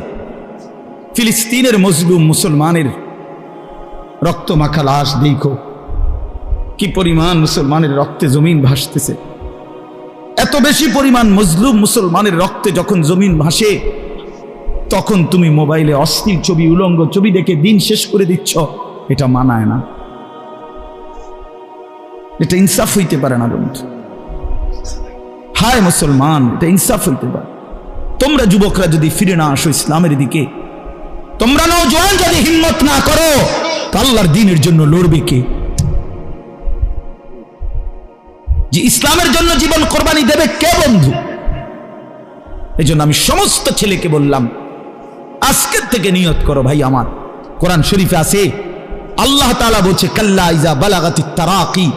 S1: ফিলিস্তিনের মজলুম মুসলমানের রক্ত মাখা লাশ দেখো, কি পরিমাণ মুসলমানের রক্তে জমিন ভাসতেছে। এত বেশি পরিমাণ মজলুম মুসলমানের রক্তে যখন জমিন ভাসে, তখন তুমি মোবাইলে অশ্লীল ছবি, উলঙ্গ ছবি দেখে দিন শেষ করে দিচ্ছ। এটা মানায় না, এটা ইনসাফ হইতে পারে না বন্ধু। হায় মুসলমান, এটা ইনসাফ হইতে পারে। তোমরা যুবকরা যদি ফিরে না আসো ইসলামের দিকে, তোমরা নওজোয়ান যদি হিম্মত না করো, তো আল্লাহর দ্বীনের জন্য লড়বে কে? যে ইসলামের জন্য জীবন কোরবানি দেবে কে বন্ধু? এই জন্য আমি সমস্ত ছেলেকে বললাম, আজকের থেকে নিয়ত করো ভাই আমার। কোরআন শরীফে আছে, আল্লাহ তাআলা বলছে, কাল্লা ইজা বালাগাতিত তারাকি,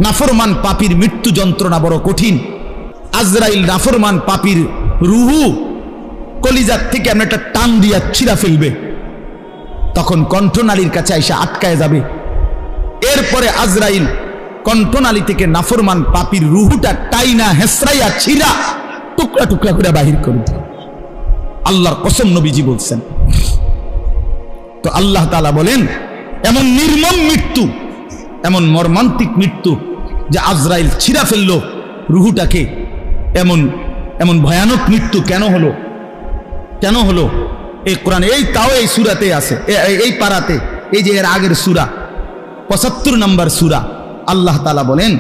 S1: নাফরমান পাপীর মৃত্যু যন্ত্রণা বড় কঠিন। আজরাইল নাফরমান পাপীর রুহু কলিজার থেকে এমন একটা টান দিয়া ছিঁড়া ফেলবে, তখন কণ্ঠনালীর কাছে এসে আটকায় যাবে। এরপরে আজরাইল কণ্ঠনালী থেকে নাফরমান পাপীর রুহুটা টাইনা হেসরাইয়া ছিঁড়া টুকরা টুকরা করে বাহির করবে। আল্লাহর কসম, নবীজি বলছেন। তো আল্লাহ তাআলা বলেন, এমন নির্মম মৃত্যু, এমন মর্মান্তিক মৃত্যু যে আজরাইল ছিঁড়া ফেললো রুহুটাকে, এমন এমন ভয়ানক মৃত্যু কেন হলো? কেন হলো? এই কোরআন, এই তাও এই সূরাতে আছে, এই পারাতে, এই যে এর আগের সূরা ৭৫ নম্বর সূরা, আল্লাহ তাআলা বলেন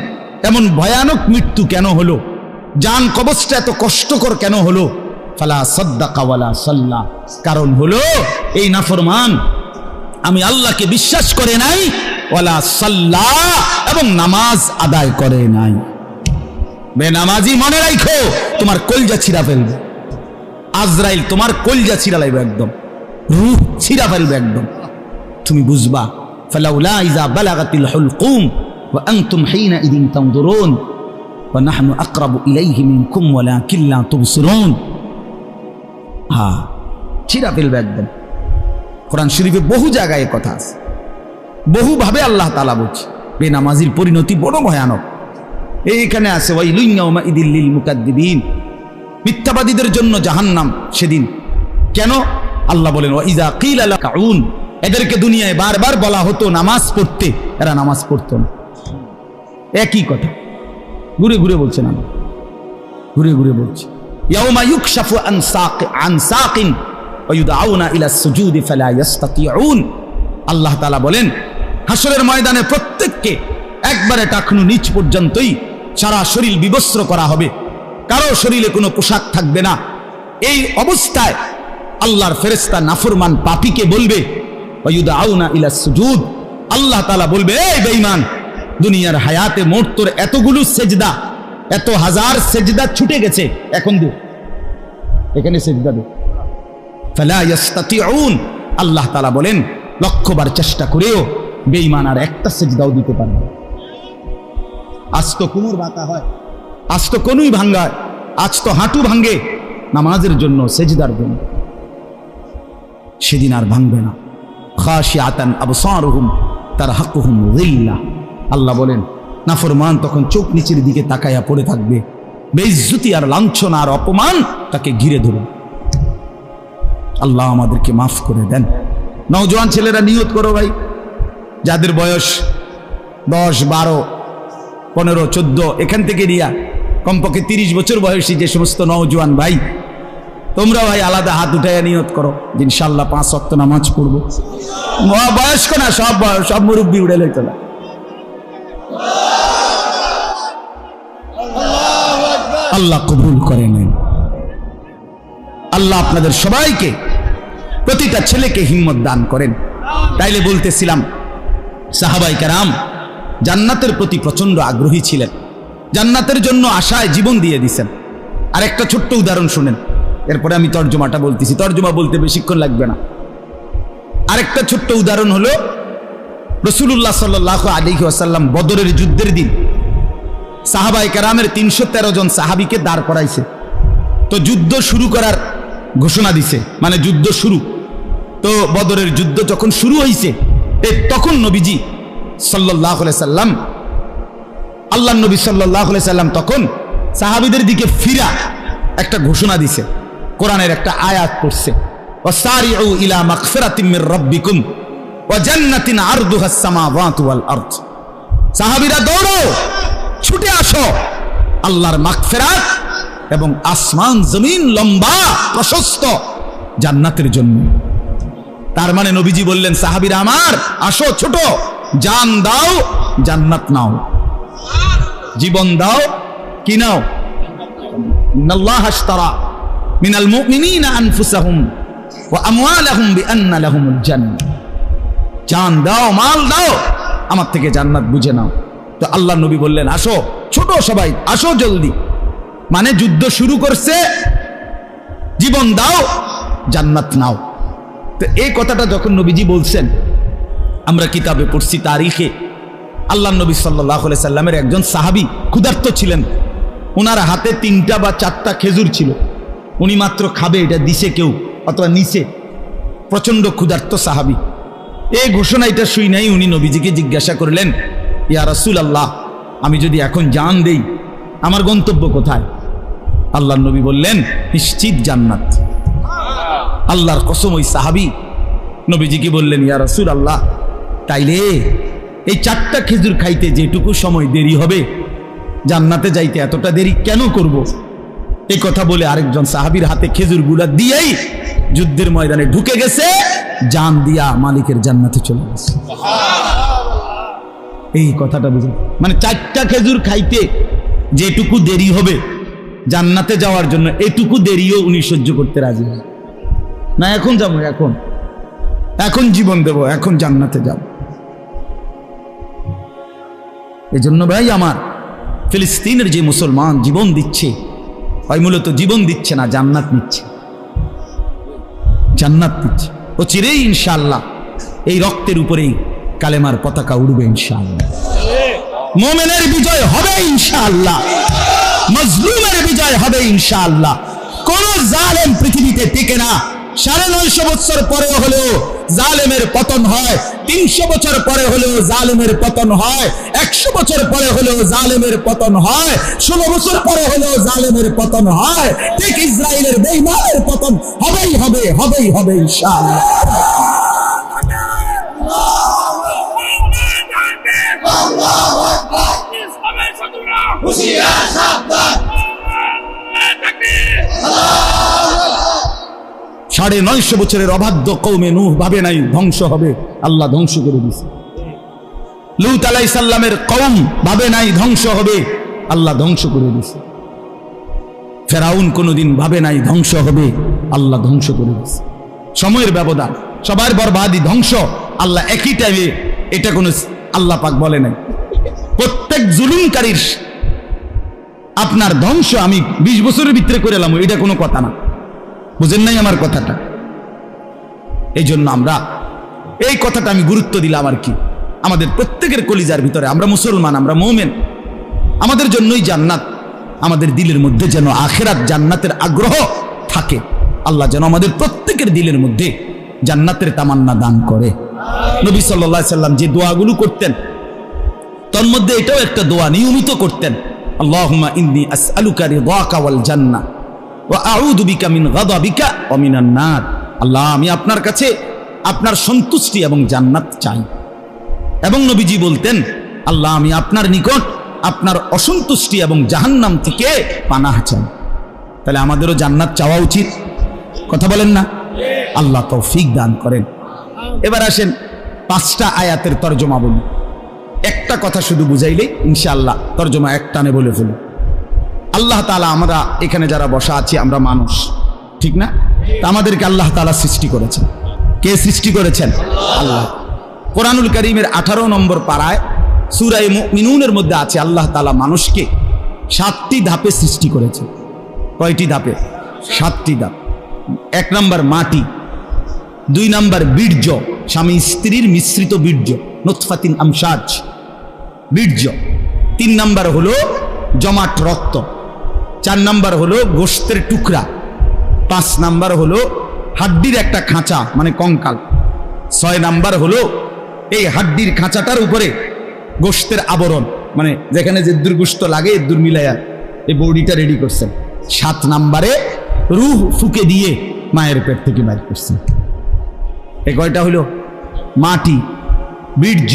S1: এমন ভয়ানক মৃত্যু কেন হলো, জান কবজটা এত কষ্টকর কেন হলো? ফালা সাদ্দাকা ওয়ালা সাল্লা, কারণ হলো এই নাফরমান আমি আল্লাহকে বিশ্বাস করে নাই, ওয়ালা সাল্লা, এবং নামাজ আদায় করে নাই। বেনামাজি মনে রাখো, তোমার কলজা ছিঁড়া ফেলবে আজরাইল, তোমার কলজা ছিঁড়া লাগবে, একদম রূহ ছিঁড়া ফেলবে একদম, তুমি বুঝবা। ফালাউলা ইযা বালাগাতিল হুলকুম ওয়া আনতুম হিনাইযিন তানজুরুন ওয়া নাহনু আকরাবু ইলাইহি মিনকুম ওয়ালাকিন লা তুবসিরুন। হ্যাঁ, ছিঁড়া ফেলবে একদম। কোরআন শরীফে বহু জায়গায় কথা আছে, বহুভাবে আল্লাহ তাআলা বলছে বেনামাজির পরিণতি বড় ভয়ানক। এইখানে আছে, ওয়াইলুন ইয়াউমাইযিল লিল মুকাদ্দিবিন, মিথ্যাবাদীদের জন্য জাহান্নাম সেদিন। কেন? আল্লাহ বলেন, ওয়া ইযা কিলা লাকাউন, এদেরকে দুনিয়ায় বারবার বলা হতো নামাজ পড়তে, এরা নামাজ পড়তো না। একই কথা ঘুরে ঘুরে বলছে না, ঘুরে ঘুরে বলছে। ইয়াউমা ইউকশাফু আন সাকিন ওয়া ইউদআউনা ইলা সুজুদি ফালা ইস্তাতিউন। আল্লাহ তাআলা বলেন, হাসরের ময়দানে প্রত্যেককে একবারে টাকনু নিচ পর্যন্তই সারা শরীর বিবস্ত্র করা হবে, কারো শরীরে কোনো পোশাক থাকবে না। এই অবস্থায় আল্লাহর ফেরেশতা নাফরমান পাপীকে বলবে, ওয়া ইউদআউনা ইলা সুজুদ, আল্লাহ তাআলা বলবে, এই বেঈমান, দুনিয়ার হায়াতে মোট তোর এতগুলো সেজদা, এত হাজার সেজদা ছুটে গেছে, এখন দে, এখানে সেজদা দে। ফালা ইস্তাতিউন, আল্লাহ তাআলা বলেন, লক্ষবার চেষ্টা করেও বেঈমান আর একটা সেজদাও দিতে পারবে না। আজ তো কোমর বাঁকা হয়, আজ তো কোনুই ভাঙ্গায়, আজ তো হাঁটু ভাঙ্গে নামাজের জন্য, সেজদার জন্য। সেদিন আর ভাঙবে না। খাশিআতান আবসারুহুম তারহাকুহুম যিল্লাহ, আল্লাহ বলেন নাফরমান তখন চোখ নিচের দিকে তাকায়া পড়ে থাকবে, বেইজ্জতি আর লাঞ্ছনা আর অপমান তাকে ঘিরে ধরবে। আল্লাহ আমাদেরকে মাফ করে দেন। নওজোয়ান ছেলেরা নিয়ত করো ভাই, যাদের বয়স 10, 12, 15, 14, এখান থেকে নিয়া কমপক্ষে 30 বছর বয়সী যে সমস্ত নওজোয়ান ভাই, তোমরা ভাই আলাদা হাত উঠাইয়া নিয়ত করো ইনশাআল্লাহ 5 ওয়াক্ত নামাজ পড়বো। বয়স্ক না, সব মুরব্বী উড়ে লইতো না। আল্লাহ কবুল করে নেন। আল্লাহ আপনাদের সবাইকে, প্রতিটা ছেলেকে হিম্মত দান করেন। তাইলে বলতেছিলাম সাহাবায়ে কেরাম জান্নাতের প্রতি প্রচন্ড আগ্রহী ছিলেন, জান্নাতের জন্য আশায় জীবন দিয়ে দিছেন। আর একটা ছোট্ট উদাহরণ শুনেন, এরপরে আমি তর্জমাটা বলতেছি, তর্জমা বলতে বেশিক্ষণ লাগবে না। আরেকটা ছোট্ট উদাহরণ হলো রাসূলুল্লাহ সাল্লাল্লাহু আলাইহি ওয়াসাল্লাম বদরের যুদ্ধের দিন সাহাবায়ে কেরামের 313 জন সাহাবীকে দাঁড় করাইছে। তো যুদ্ধ শুরু করার ঘোষণা দিছে, মানে যুদ্ধ শুরু। তো বদরের যুদ্ধ যখন শুরু হয়েছে তখন নবীজি সাল্লাল্লাহু আলাইহি সাল্লাম, আল্লাহর নবী সাল্লাল্লাহু আলাইহি সাল্লাম তখন সাহাবীদের দিকে ফিরা একটা ঘোষণা দিছে, কোরআনের একটা আয়াত পড়ছে, ওয়াসারিউ ইলা মাগফিরাতিম মির রাব্বিকুম ওয়া জান্নাতিন আরদুহাস সামাওয়াতু ওয়াল আরদ। সাহাবীরা দৌড়ো, ছুটে আসো আল্লাহর মাগফিরাত এবং আসমান জমিন লম্বা প্রশস্ত জান্নাতের জন্য। তার মানে নবীজি বললেন সাহাবীরা আমার আসো, ছোট, জান দাও জান্নাত নাও, জীবন দাও কি নাও? ইন্নাল্লাহ আশতারা মিনাল মুমিনিনা আনফুসাহুম ওয়া আমওয়ালাহুম বিআন্না লাহুমুল জান্নাহ। জান দাও, মাল দাও, আমার থেকে জান্নাত বুঝে নাও। তো আল্লাহ নবী বললেন আসো ছোট, সবাই আসো জলদি, মানে যুদ্ধ শুরু করছে, জীবন দাও জান্নাত নাও। তো এই কথাটা যখন নবীজি বলছেন, আমরা কিতাবে পড়ছি তারিখে আল্লাহ নবী সাল্লাল্লাহু আলাইহি সাল্লামের একজন সাহাবী ক্ষুধার্ত ছিলেন, ওনার হাতে 3টা বা 4টা খেজুর ছিল, উনি মাত্র খাবে এটা দিছে কেউ অথবা নিচে, প্রচন্ড ক্ষুধার্ত সাহাবী। এই ঘোষণা এটা শুই নাই, উনি নবীজিকে জিজ্ঞাসা করলেন ইয়া রাসূলুল্লাহ আমি যদি এখন জান দেই আমার গন্তব্য কোথায়? আল্লাহর নবী বললেন নিশ্চিত জান্নাত। আল্লাহর কসম ওই সাহাবী নবীজিকে বললেন ইয়া রাসূলুল্লাহ তাইলে এই 4টা খেজুর খাইতে যেটুকু সময় দেরি হবে জান্নাতে যাইতে এতটা দেরি কেন করব? এই কথা বলে আরেকজন সাহাবীর হাতে খেজুরগুলা দিয়েই যুদ্ধের ময়দানে ঢুকে গেছে, জান দিয়া মালিকের জান্নাতে চলে গেছে। এই কথাটা বুঝুন, মানে 4টা খেজুর খাইতে যেটুকু দেরি হবে জান্নাতে যাওয়ার জন্য এটুকু দেরিও উনি সহ্য করতে রাজি না। এখন যাবো, এখন জীবন দেব, এখন জান্নাতে যাব। এজন্য ভাই আমার, ফিলিস্তিনের যে মুসলমান জীবন দিচ্ছে, হয় মূলত জীবন দিচ্ছে না, জান্নাত নিচ্ছে, জান্নাত দিচ্ছে। ও চিরেই ইনশাআল্লাহ এই রক্তের উপরেই কালেমার পতাকা উড়বে ইনশাআল্লাহ। মুমিনের বিজয় হবে ইনশাআল্লাহ, মাজলুমের বিজয় হবে ইনশাআল্লাহ। কোন জালেম পৃথিবীতে টিকে না। 950 বছর পরে হলেও জালেমের পতন হয়, 300 বছর পরে হলেও জালেমের পতন হয়, 100 বছর পরে হলেও জালেমের পতন হয়, 16 বছর পরে হলেও জালেমের পতন হয়। ঠিক ইসরায়েলের বেঈমানের পতন হবেই হবে ইনশাআল্লাহ। আল্লাহু আকবার, ইসলামের শত্রুরা হুঁশিয়ার সাবধান। 950 বছরের অবাধ্য কওমে নূহ ভাবে নাই ধ্বংস হবে, আল্লাহ ধ্বংস করে দিয়েছে। লূত আলাইহিস সালামের কওম ভাবে নাই ধ্বংস হবে, আল্লাহ ধ্বংস করে দিয়েছে। ফেরাউন কোনোদিন ভাবে নাই ধ্বংস হবে, আল্লাহ ধ্বংস করে দিয়েছে। সময়ের ব্যবধান, সবার বরবাদি ধ্বংস আল্লাহ একই টাইমে, এটা কোনো আল্লাহ পাক বলে নাই। প্রত্যেক জুলুমকারীর আপনার ধ্বংস আমি 20 বছরের ভিতরে করে এলাম, এটা কোনো কথা না। বুঝেন নাই আমার কথাটা? এই জন্য আমরা এই কথাটা আমি গুরুত্ব দিলাম আর কি। আমাদের প্রত্যেকের কলিজার ভিতরে, আমরা মুসলমান, আমরা মুমিন, আমাদের জন্যই জান্নাত, আমাদের দিলের মধ্যে যেন আখিরাত জান্নাতের আগ্রহ থাকে। আল্লাহ যেন আমাদের প্রত্যেকের দিলের মধ্যে জান্নাতের তামান্না দান করে। নবী সাল্লাল্লাহু আলাইহি সাল্লাম যে দোয়াগুলো করতেন তার মধ্যে এটাও একটা দোয়া নিয়মিত করতেন, আল্লাহুম্মা ইন্নী আসআলুকা রিদাকা ওয়াল জান্নাহ ওয়া আউযু বিকা মিন গাদাবিকা ওয়া মিনান নার। আল্লাহ আমি আপনার কাছে আপনার সন্তুষ্টি এবং জান্নাত চাই। এবং নবীজি বলতেন আল্লাহ আমি আপনার নিকট আপনার অসন্তুষ্টি এবং জাহান্নাম থেকে পানাহ চাই। তাহলে আমাদেরও জান্নাত চাওয়া উচিত, কথা বলেন না? আল্লাহ তৌফিক দান করেন। এবার আসেন 5টা আয়াতের তরজমা বলি। একটা কথা শুধু বুঝাইলে ইনশাআল্লাহ তরজমা একটানে বলে ফেলি। আল্লাহ তাআলা, আমরা এখানে যারা বসা আছি আমরা মানুষ, ঠিক না? তা আমাদেরকে আল্লাহ তাআলা সৃষ্টি করেছেন। কে সৃষ্টি করেছেন? আল্লাহ। কোরআনুল কারীমের 18 নম্বর পারায় সূরা মুমিনুনের মধ্যে আছে আল্লাহ তাআলা মানুষকে 7টি ধাপে সৃষ্টি করেছেন। কয়টি ধাপে? 7টি ধাপ। 1 নম্বর মাটি, 2 নম্বর বীর্য, স্বামী স্ত্রীর মিশ্রিত বীর্য, নুতফাতিন আমশাজ বীর্য। 3 নম্বর হলো জমাট রক্ত। 4 নম্বর হলো গোশতের টুকরা। 5 নম্বর হলো হাড্ডির একটা খাঁচা মানে কঙ্কাল। 6 নম্বর হলো এই হাড্ডির খাঁচাটার উপরে গোশতের আবরণ, মানে যেখানে যে দুর্গোস্ত লাগে দূর মিলাইয়া এই বডিটা রেডি করছেন। 7 নম্বরে রূহ ফুকে দিয়ে মায়ের পেট থেকে বাইর করছেন। এই কয়টা হলো? মাটি, বীর্য,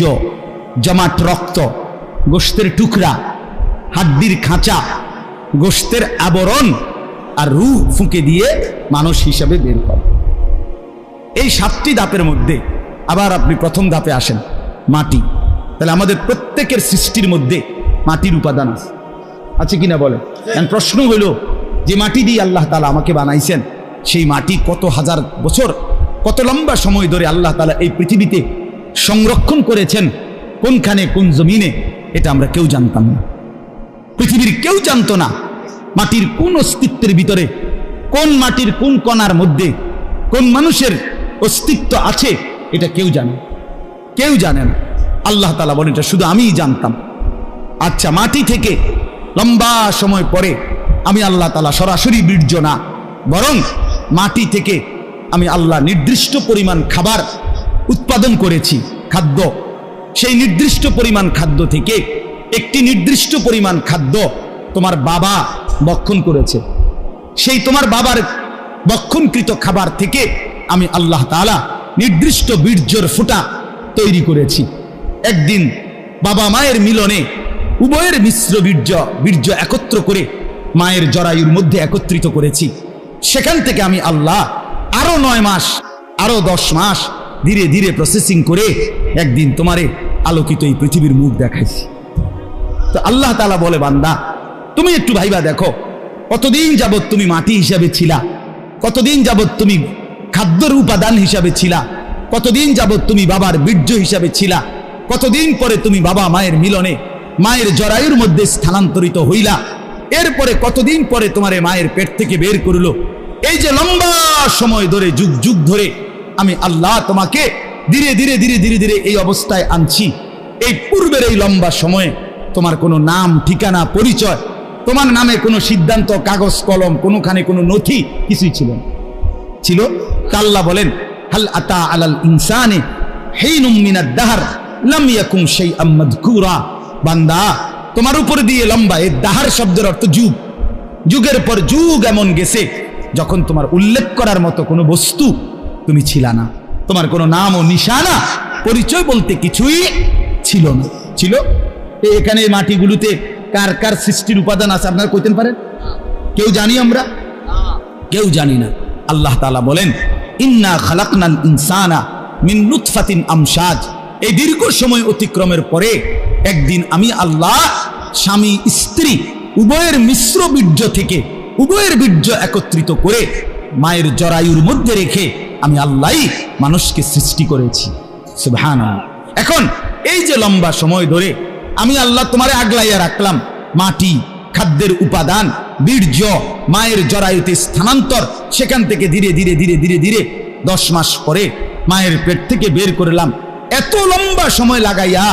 S1: জমাট রক্ত, গোশতের টুকরা, হাড্ডির খাঁচা, গোশতের আবরণ আর রূহ ফুকে দিয়ে মানুষ হিসাবে বের করে। এই 7টি ধাপের মধ্যে আবার আপনি প্রথম ধাপে আসেন, মাটি। তাহলে আমাদের প্রত্যেকের সৃষ্টির মধ্যে মাটির উপাদান আছে কিনা বলেন? প্রশ্ন হইল যে মাটি দিয়ে আল্লাহ তাআলা আমাকে বানাইছেন, সেই মাটি কত হাজার বছর, কত লম্বা সময় ধরে আল্লাহ তাআলা এই পৃথিবীতে সংরক্ষণ করেছেন, কোনখানে কোন জমিনে, এটা আমরা কেউ জানতাম না। পৃথিবীর কেউ জানতো না মাটির কোন অস্তিত্বের ভিতরে, কোন মাটির কোন কণার মধ্যে কোন মানুষের অস্তিত্ব আছে, এটা কেউ জানে, কেউ জানে না। আল্লাহ তাআলা বলেন এটা শুধু আমিই জানতাম। আচ্ছা, মাটি থেকে লম্বা সময় পরে আমি আল্লাহ তাআলা সরাসরি বীর্য না, বরং মাটি থেকে আমি আল্লাহ নির্দিষ্ট পরিমাণ খাবার উৎপাদন করেছি, খাদ্য। সেই নির্দিষ্ট পরিমাণ খাদ্য থেকে একটি নির্দিষ্ট পরিমাণ খাদ্য তোমার বাবা ভক্ষণ করেছে। সেই তোমার বাবার ভক্ষণকৃত খাবার থেকে আমি আল্লাহ তাআলা নির্দিষ্ট বীর্যের ফোঁটা তৈরি করেছি। একদিন বাবা মায়ের মিলনে উভয়ের মিশ্র বীর্য একত্র করে মায়ের জরায়ুর মধ্যে একত্রিত করেছি। সেখান থেকে আমি আল্লাহ আরো 9 মাস, আরো 10 মাস ধীরে ধীরে প্রসেসিং করে একদিন তোমারে আলোকিত এই পৃথিবীর মুখ দেখাইছি। তো আল্লাহ তাআলা বলে, বান্দা তুমি একটু ভাইবা দেখো, কতদিন যাবত তুমি মাটি হিসাবে ছিলা, কতদিন যাবত তুমি খাদ্যের উপাদান হিসাবে ছিলা, কতদিন যাবত তুমি বাবার বীর্য হিসাবে ছিলা, কতদিন পরে তুমি বাবা মায়ের মিলনে মায়ের জরায়ুর মধ্যে স্থানান্তরিত হইলা, এরপরে কতদিন পরে তোমার মায়ের পেট থেকে বের করলো। এই যে লম্বা সময় ধরে, যুগ যুগ ধরে আমি আল্লাহ তোমাকে ধীরে ধীরে ধীরে ধীরে ধীরে এই অবস্থায় আনছি। এই পূর্বের এই লম্বা সময়ে তোমার কোনো নাম, ঠিকানা, পরিচয়, তোমার নামে কোনো সিদ্ধান্ত, কাগজ কলম, কোনোখানে কোনো নথি কিছুই ছিল না। ছিল আল্লাহ বলেন, হাল আতা আলাল ইনসানে হিনুম মিনাদ দাহর লাম ইয়াকুন শাইআম মাযকুরা। বান্দা তোমার উপর দিয়ে লম্বা, এই দাহার শব্দের অর্থ যুগ, যুগের পর যুগ এমন গেছে যখন তোমার উল্লেখ করার মতো কোনো বস্তু তুমি ছিলা না, তোমার কোনো নাম ও নিশানা, পরিচয় বলতে কিছুই ছিল না। ছিল এখানে মাটিগুলোতে কার কার সৃষ্টির উপাদান আছে আপনারা কইতেন পারেন? কেউ জানি আমরা? কেউ জানি না। আল্লাহ তাআলা বলেন, ইন্না খালাকনাল ইনসানা মিন নুতফাতিন আমশাজ। এই দীর্ঘ সময় অতিক্রমের পরে একদিন আমি আল্লাহ স্বামী স্ত্রী উভয়ের মিশ্র বীর্য থেকে উভয়ের বীর্য একত্রিত করে মায়ের জরায়ুর মধ্যে রেখে আমি আল্লাহই মানুষকে সৃষ্টি করেছি। সুবহানাল্লাহ। এখন এই যে লম্বা সময় ধরে আমি আল্লাহ তোমারে আগলাইয়া রাখলাম, মাটি, খাদ্যের উপাদান, বীর্য, মায়ের জরায়ুতে স্থানান্তর, সেখান থেকে ধীরে ধীরে ধীরে ধীরে ধীরে 10 মাস পরে মায়ের পেট থেকে বের করলাম। এত লম্বা সময় লাগাইয়া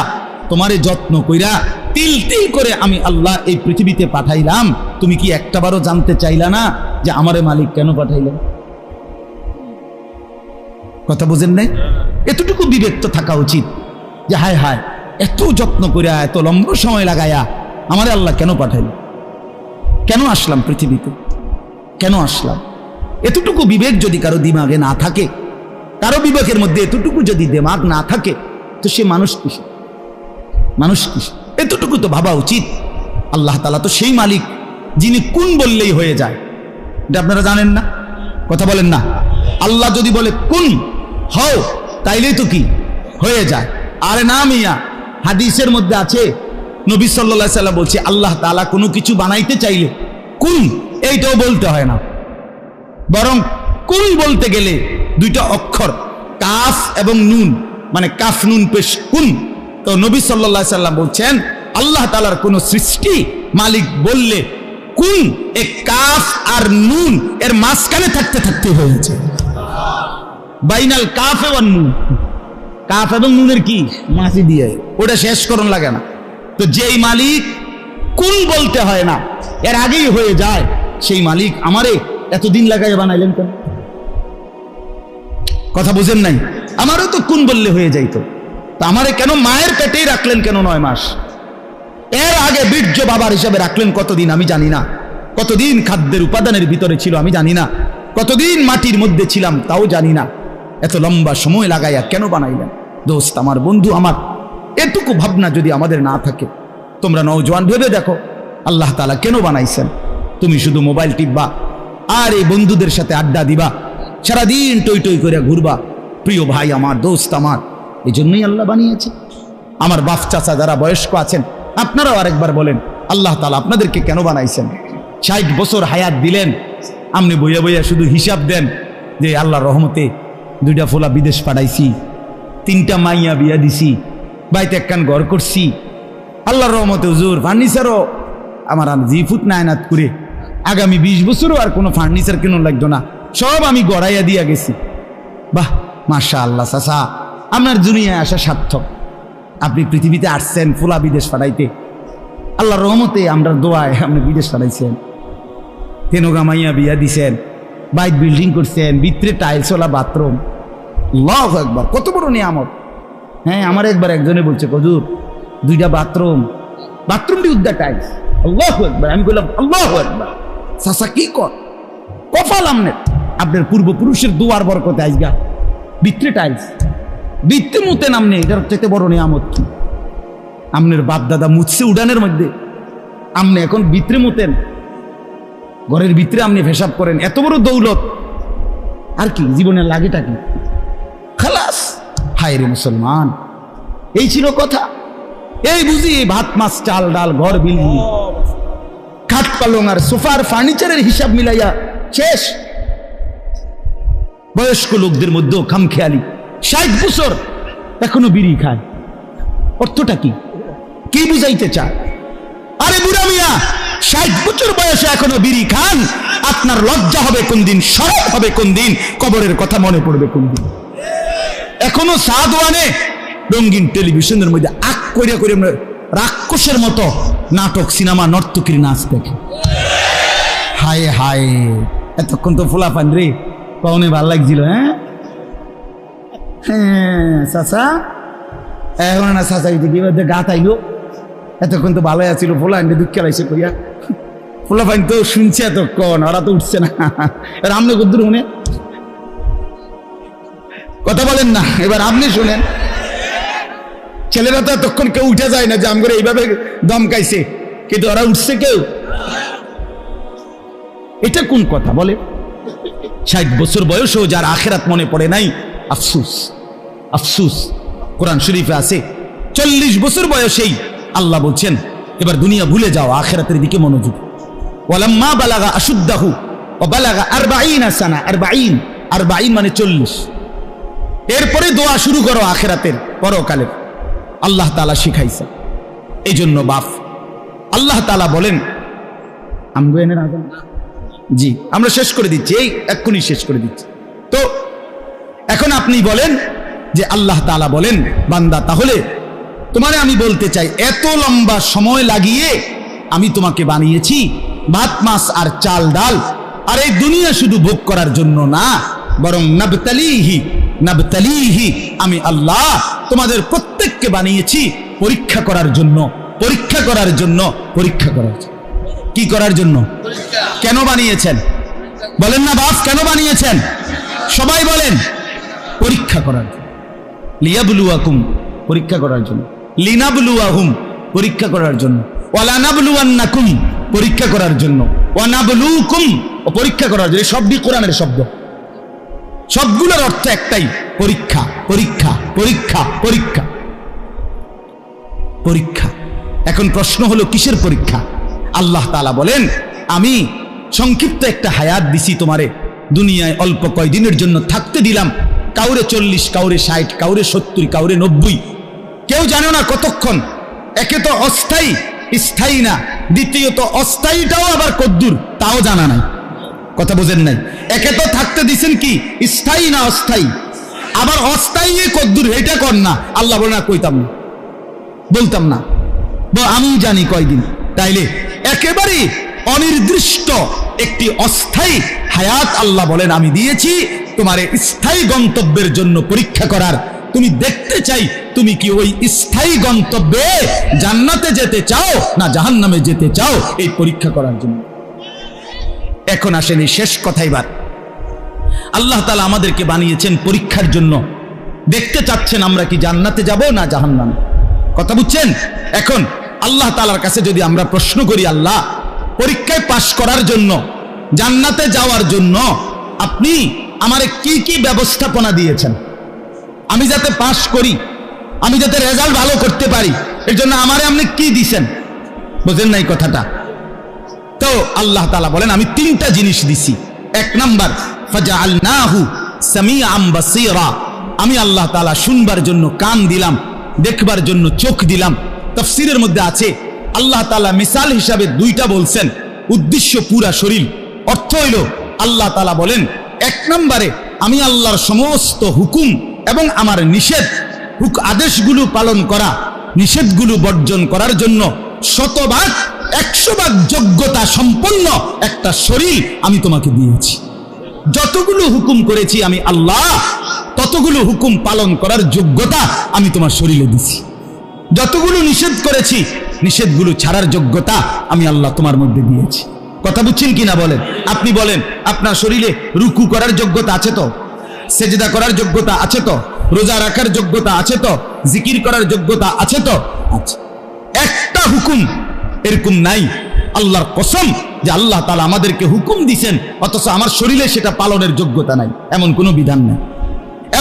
S1: তোমারে যত্ন কইরা তিল তিল করে আমি আল্লাহ এই পৃথিবীতে পাঠাইলাম। তুমি কি একটাবারও জানতে চাইলা না যে আমারে মালিক কেন পাঠাইলেন? কথা বুঝেন নাই? এতটুকু বিবেক তো থাকা উচিত যে হায় হায়, এত যত্ন করিয়া এত লম্বা সময় লাগাইয়া আমারে আল্লাহ কেন পাঠাইল, কেন আসলাম পৃথিবীতে, কেন আসলাম? এতটুকু বিবেক যদি কারো দিমাগে না থাকে, কারো বিবেকের মধ্যে এতটুকু যদি দিমাগ না থাকে, তো সে মানুষ কিসে? মানুষ কিসে? এতটুকু তো ভাবা উচিত। আল্লাহ তাআলা তো সেই মালিক যিনি কোন বললেই হয়ে যায়। এটা আপনারা জানেন না? কথা বলেন না? আল্লাহ যদি বলে কুন হও, তাইলেই তো কি হয়ে যায়। আরে না মিয়া, হাদিসের মধ্যে আছে নবী সাল্লাল্লাহু আলাইহি সাল্লাম বলছে আল্লাহ তাআলা কোনো কিছু বানাইতে চাইলে কুন এইটাও বলতে হয় না, বরং কুন বলতে গেলে দুইটা অক্ষর কাফ এবং নুন, মানে কাফ নুন পেশ কুন। তো নবী সাল্লাল্লাহু আলাইহি সাল্লাম বলছেন আল্লাহ তাআলার কোন সৃষ্টি মালিক বললে কুন, এ কাফ আর নুন এর মাঝখানে থাকতে থাকতে হয়েছে। বাইনাল কাফ ওয়ান নুন, কাফ এবং নুনের কি মাঝি দিয়ে, ওটা শেষ করণ লাগে না। তো যেই মালিক কুন বলতে হয় না, এর আগেই হয়ে যায়, সেই মালিক আমারে এতদিন লাগাইয়া বানাইলেন কেন? কথা বুঝেন নাই? আমারও তো কুন বললে হয়ে যাইতো, তা আমারে কেন মায়ের পেটেই রাখলেন কেন 9 মাস? এর আগে বীর্য বাবার হিসাবে রাখলেন কতদিন আমি জানি না, কতদিন খাদ্যের উপাদানের ভিতরে ছিল আমি জানি না, কতদিন মাটির মধ্যে ছিলাম তাও জানি না, এত লম্বা সময় লাগাইয়া কেন বানাইলেন? দোস্ত আমার, বন্ধু আমার, এটুকু ভাবনা যদি আমাদের না থাকে, তোমরা নওজোয়ান ভেবে দেখো আল্লাহ তাআলা কেন বানাইছেন? তুমি শুধু মোবাইল টিপবা আর এই বন্ধুদের সাথে আড্ডা দিবা, সারাদিন টই টই করে ঘুরবা। প্রিয় ভাই আমার, দোস্ত আমার, এই জন্যই আল্লাহ বানিয়েছে। আমার বাপ চাচা যারা বয়স্ক আছেন, আপনারাও আরেকবার বলেন আল্লাহ তাআলা আপনাদেরকে কেন বানাইছেন? 60 বছর হায়াত দিলেন, আপনি বইয়া বইয়া শুধু হিসাব দেন যে আল্লাহর রহমতে 2টা ফোলা বিদেশ পাঠাইছি, 3টা মাইয়া বিয়া দিছি, বাইতে একখান ঘর করছি, আল্লাহর রহমতে হুজুর ফার্নিচারও আমার জি ফুট নায়নাত করে আগামী 20 বছরও আর কোনো ফার্নিচার কেন লাগতো না, সব আমি গড়াইয়া দিয়া গেছি। বাহ, মাশাআল্লাহ চাচা, আপনার দুনিয়ায় আসা সার্থক। আপনি পৃথিবীতে আসছেন ফোলা বিদেশ পাঠাইতে, আল্লাহর রহমতে আমরা দোয়ায় আপনি বিদেশ পাঠাইছেন, তেনগা মাইয়া বিয়া দিছেন, বাইক বিল্ডিং করছেন, ভিতরে টাইলসওয়ালা বাথরুম। আল্লাহু আকবার, কত বড় নিয়ামত। হ্যাঁ, আমার একবার একজনে বলছে হুজুর 2টা বাথরুমটি উদ্ধার টাইলস। আল্লাহু আকবার। আমি বললাম আল্লাহু আকবার, চাচা কি কপাল আপনার পূর্বপুরুষের দোয়ার বরকতে আইসগা ভিতরে টাইলস, ভিতরে মুতে নামনে, এটার চাইতে বড় নিয়ামত কি? আপনার বাপ দাদা মুছছে উড়ানের মধ্যে, আপনি এখন ভিতরে মুতেন, ঘরের ভিতরে আপনি পেশাব করেন, এত বড় দৌলত আর কি জীবনের লাগেটা কি? খালাস। হায় রে মুসলমান, এই ছিল কথা? এই বুঝি ভাত মাছ চাল ডাল ঘর বিল্ডিং খাট পালং আর সোফার ফার্নিচারের হিসাব মিলাইয়া শেষ। বয়স্ক লোকদের মধ্যেও খামখেয়ালি, 60 বছর এখনো বিড়ি খায়, অর্থটা কি? কি বুঝাইতে চায়? আরে বুড়া মিয়া, 60 বছর বয়সে এখনো বিড়ি খান, আপনার লজ্জা হবে কোন দিন, শরম হবে কোন দিন, কবরের কথা মনে পড়বে কোন দিন? এখনো সাদওয়ানে রঙিন টেলিভিশনের মধ্যে আক করিয়া করিয়া রাক্ষসের মতো নাটক, সিনেমা, নর্তকীর নাচ দেখে। হায় হায়, এতক্ষণ তো ফোলা পান রে, কখনই ভাল লাগছিল। হ্যাঁ হ্যাঁ চাচা, এখন না চাচা কি গা তাইলো, এতক্ষণ তো ভালোই আছিল, ফোলা আনতে দুঃখ লাইছে কইয়া। ফোলা পাইন তো শুনছে এতক্ষণ, ওরা তো উঠছে না। আপনি কদ্দুর শুনে কথা বলেন না, এবার আপনি শুনেন। ছেলেরা তো এতক্ষণ কেউ উঠে যায় না যে আম করে এইভাবে দমকাইছে, কিন্তু ওরা উঠছে কেউ। এটা কোন কথা বলে? 60 বছর বয়সেও যার আখেরাত মনে পড়ে নাই, আফসুস আফসুস। কোরআন শরীফে আছে 40 বছর বয়সেই আল্লাহ বলছেন এবার দুনিয়া ভুলে যাও, আখেরাতের দিকে মনোযোগ। ওয়ালাম্মা বালাগা আশুদ্দাহু ওয়া বালাগা 40 সানা, 40 মানে 40। এরপরে দোয়া শুরু করো আখেরাতের, পরকালের। আল্লাহ তাআলা শিখাইছে। এই জন্য বাপ, আল্লাহ তাআলা বলেন, জি আমরা শেষ করে দিচ্ছি, এই এক্ষুনি শেষ করে দিচ্ছি। তো এখন আপনি বলেন যে আল্লাহ তাআলা বলেন, বান্দা তাহলে তোমারে আমি বলতে চাই, এত লম্বা সময় লাগিয়ে আমি তোমাকে বানিয়েছি ভাত মাছ আর চাল ডাল, আর এই দুনিয়া শুধু ভোগ করার জন্য না, বরং নাবতালিহি, আমি আল্লাহ তোমাদের প্রত্যেককে বানিয়েছি পরীক্ষা করার জন্য। কি করার জন্য? কেন বানিয়েছেন বলেন না বাপ? কেন বানিয়েছেন? সবাই বলেন, পরীক্ষা করার জন্য। লিয়াবলুয়াকুম, পরীক্ষা করার জন্য। লিনাবলুয়াহুম, পরীক্ষা করার জন্য। ওয়ালানাবলুয়ান্নাকুম, পরীক্ষা করার জন্য, ওয়ানাবলুকুম, ও পরীক্ষা করার জন্য। সবই কোরআনের শব্দ, সবগুলোর অর্থ একটাই, পরীক্ষা পরীক্ষা পরীক্ষা পরীক্ষা পরীক্ষা। এখন প্রশ্ন হলো কিসের পরীক্ষা? আল্লাহ তাআলা বলেন, আমি সংক্ষিপ্ত একটা হায়াত দিছি তোমারে, দুনিয়ায় অল্প কয়দিনের জন্য থাকতে দিলাম। কাউরে 40, কাউরে 60, কাউরে 70, কাউরে 90, কেউ জানে না কতক্ষণ। একে তো অস্থায়ী, স্থায়ী না। দ্বিতীয়ত অস্থায়ীটাও আবার কদ্দুর তাও জানা নাই। কথা বোঝেন নাই? একে তো থাকতে দিছেন কি স্থায়ী না অস্থায়ী, আবার অস্থায়ী কদ্দুর এটা কর না। আল্লাহ বলে না, কইতাম না, বলতাম না, আমি জানি কয়দিন। তাইলে একেবারে অনির্দিষ্ট একটি অস্থায়ী হায়াত আল্লাহ বলেন আমি দিয়েছি তোমার স্থায়ী গন্তব্যের জন্য পরীক্ষা করার। তুমি দেখতে চাই তুমি কি ওই স্থায়ী গন্তব্যে জান্নাতে যেতে চাও না জাহান্নামে যেতে চাও, এই পরীক্ষা করার জন্য। এখন আসেন এই শেষ কথা। এবার আল্লাহ তাআলা আমাদেরকে বানিয়েছেন পরীক্ষার জন্য। দেখতে চাচ্ছেন আমরা কি জান্নাতে যাব না জাহান্নামে। কথা বুঝছেন? এখন আল্লাহ তাআলার কাছে যদি আমরা প্রশ্ন করি, আল্লাহ পরীক্ষায় পাশ করার জন্য, জান্নাতে যাওয়ার জন্য আপনি আমারে কি কি ব্যবস্থাপনা দিয়েছেন, আমি যাতে পাশ করি, আমি যাতে রেজাল্ট ভালো করতে পারি, এর জন্য আমারে আপনি কি দিছেন? বুঝেন নাই কথাটা? তো আল্লাহ তাআলা বলেন আমি 3টা জিনিস দিছি। 1 নাম্বার, ফাজআলনাহু সামিআম বাসীরা, আমি আল্লাহ তাআলা শুনবার জন্য কান দিলাম, দেখবার জন্য চোখ দিলাম। তাফসীরের মধ্যে আছে আল্লাহ তাআলা মিসাল হিসাবে 2টা বলছেন, উদ্দেশ্য পুরা শরীর। অর্থ হইল আল্লাহ তাআলা বলেন 1 নম্বরে আমি আল্লাহর সমস্ত হুকুম এবং আমার নিষেধ আদেশগুলো পালন করা, নিষেধগুলো বর্জন করার জন্য 100 ভাগ যোগ্যতা সম্পন্ন একটা শরীর আমি তোমাকে দিয়েছি। যতগুলো হুকুম করেছি আমি আল্লাহ, ততগুলো হুকুম পালন করার যোগ্যতা আমি তোমার শরীরে দিছি। যতগুলো নিষেধ করেছি, নিষেধগুলো ছাড়ার যোগ্যতা আমি আল্লাহ তোমার মধ্যে দিয়েছি। কথা বুঝছেন কিনা বলেন? আপনি বলেন, আপনার শরীরে রুকু করার যোগ্যতা আছে তো, সেজদা করার যোগ্যতা আছে তো, রোজা রাখার যোগ্যতা আছে তো, জিকির করার যোগ্যতা আছে তো? আচ্ছা, একটা হুকুম এরকম নাই আল্লাহর কসম যে আল্লাহ তাআলা আমাদেরকে হুকুম দিছেন অথচ আমার শরীরে সেটা পালনের যোগ্যতা নাই, এমন কোনো বিধান নাই।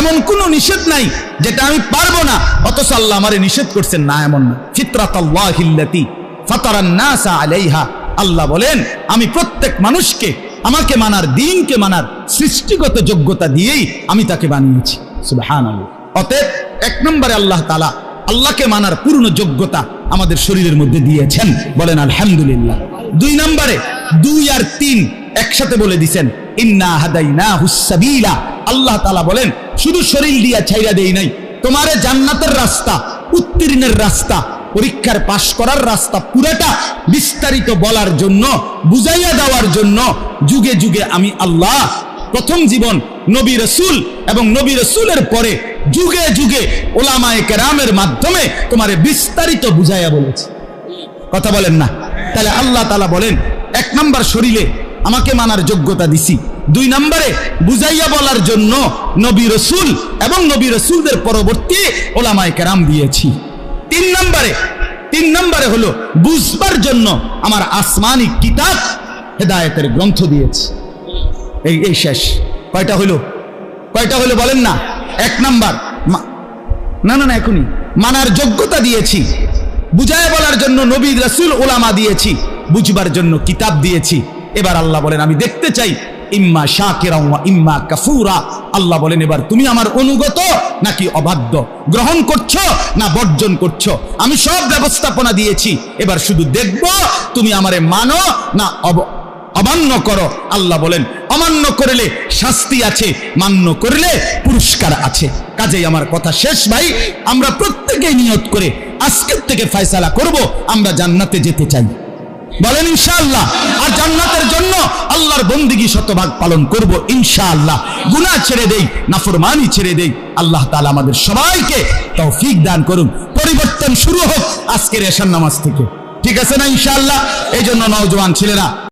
S1: এমন কোনো নিষেধ নাই যেটা আমি পারবো না অথচ আল্লাহ আমারে নিষেধ করছেন না, এমন না। ফিতরাতাল্লাহিল্লাতী ফাতারান নাসা আলাইহা, আল্লাহ বলেন আমি প্রত্যেক মানুষকে আমাকে মানার, দ্বীনকে মানার সৃষ্টিগত যোগ্যতা দিয়েই আমি তাকে বানিয়েছি। সুবহানাল্লাহ। অতএব 1 নম্বরে আল্লাহ তাআলা আল্লাহকে মানার পূর্ণ যোগ্যতা আমাদের শরীরের মধ্যে দিয়েছেন, বলেন আলহামদুলিল্লাহ। 2 নম্বরে 2 আর 3 একসাথে বলে দিয়েছেন, ইন্না হাদাইনাহুস সাবিলা, আল্লাহ তাআলা বলেন শুধু শরীর দিয়া ছাইরা দেই নাই, তোমারে জান্নাতের রাস্তা, উত্তীর্ণের রাস্তা, পরীক্ষার পাশ করার রাস্তা পুরোটা বিস্তারিত বলার জন্য, বুঝাইয়া দেওয়ার জন্য যুগে যুগে আমি আল্লাহ প্রথম জীবন নবী রাসূল এবং নবী রাসূলের পরে যুগে যুগে উলামায়ে কেরামের মাধ্যমে তোমারে বিস্তারিত বুঝাইয়া বলেছি। কথা বলেন না? তাহলে আল্লাহ তাআলা বলেন 1 নম্বর শরীরে আমাকে মানার যোগ্যতা দিছি, 2 নম্বরে বুঝাইয়া বলার জন্য নবী রাসূল এবং নবী রাসূলদের পরবর্তী উলামায়ে কেরাম দিয়েছি। 3 নম্বরে হলো বুঝবার জন্য আমার আসমানি কিতাব, হেদায়েতের গ্রন্থ দিয়েছি। এই শেষ। কয়টা হলো বলেন না? 1 নাম্বার না এখনই মানার যোগ্যতা দিয়েছি, বুঝায় বলার জন্য নবী রাসূল উলামা দিয়েছি, বুঝবার জন্য কিতাব দিয়েছি। এবার আল্লাহ বলেন আমি দেখতে চাই ইম্মা শাকিরা ওয়া ইম্মা কাফুরা, আল্লাহ বলেন এবার তুমি আমার অনুগত নাকি অবাধ্য, গ্রহণ করছো না বর্জন করছো। আমি সব ব্যবস্থাপনা দিয়েছি, এবার শুধু দেখবো তুমি আমারে মানো না অমান্য করো। আল্লাহ বলেন অমান্য করলে শাস্তি আছে, মান্য করলে পুরস্কার আছে। কাজেই আমার কথা শেষ ভাই, আমরা প্রত্যেকেই নিয়ত করে আজকের থেকে ফয়সালা করব আমরা জান্নাতে যেতে চাই, বলেন ইনশাআল্লাহ। আর জান্নাতের জন্য আল্লাহর বন্দেগী 100 পালন করব ইনশাআল্লাহ। গুনাহ ছেড়ে দেই, নাফরমানি ছেড়ে দেই। আল্লাহ তাআলা আমাদের সবাইকে তৌফিক দান করুন। পরিবর্তন শুরু হোক আজকের এশার নামাজ থেকে, ঠিক আছে না ইনশাআল্লাহ? এই জন্য নওজোয়ান ছেলেরা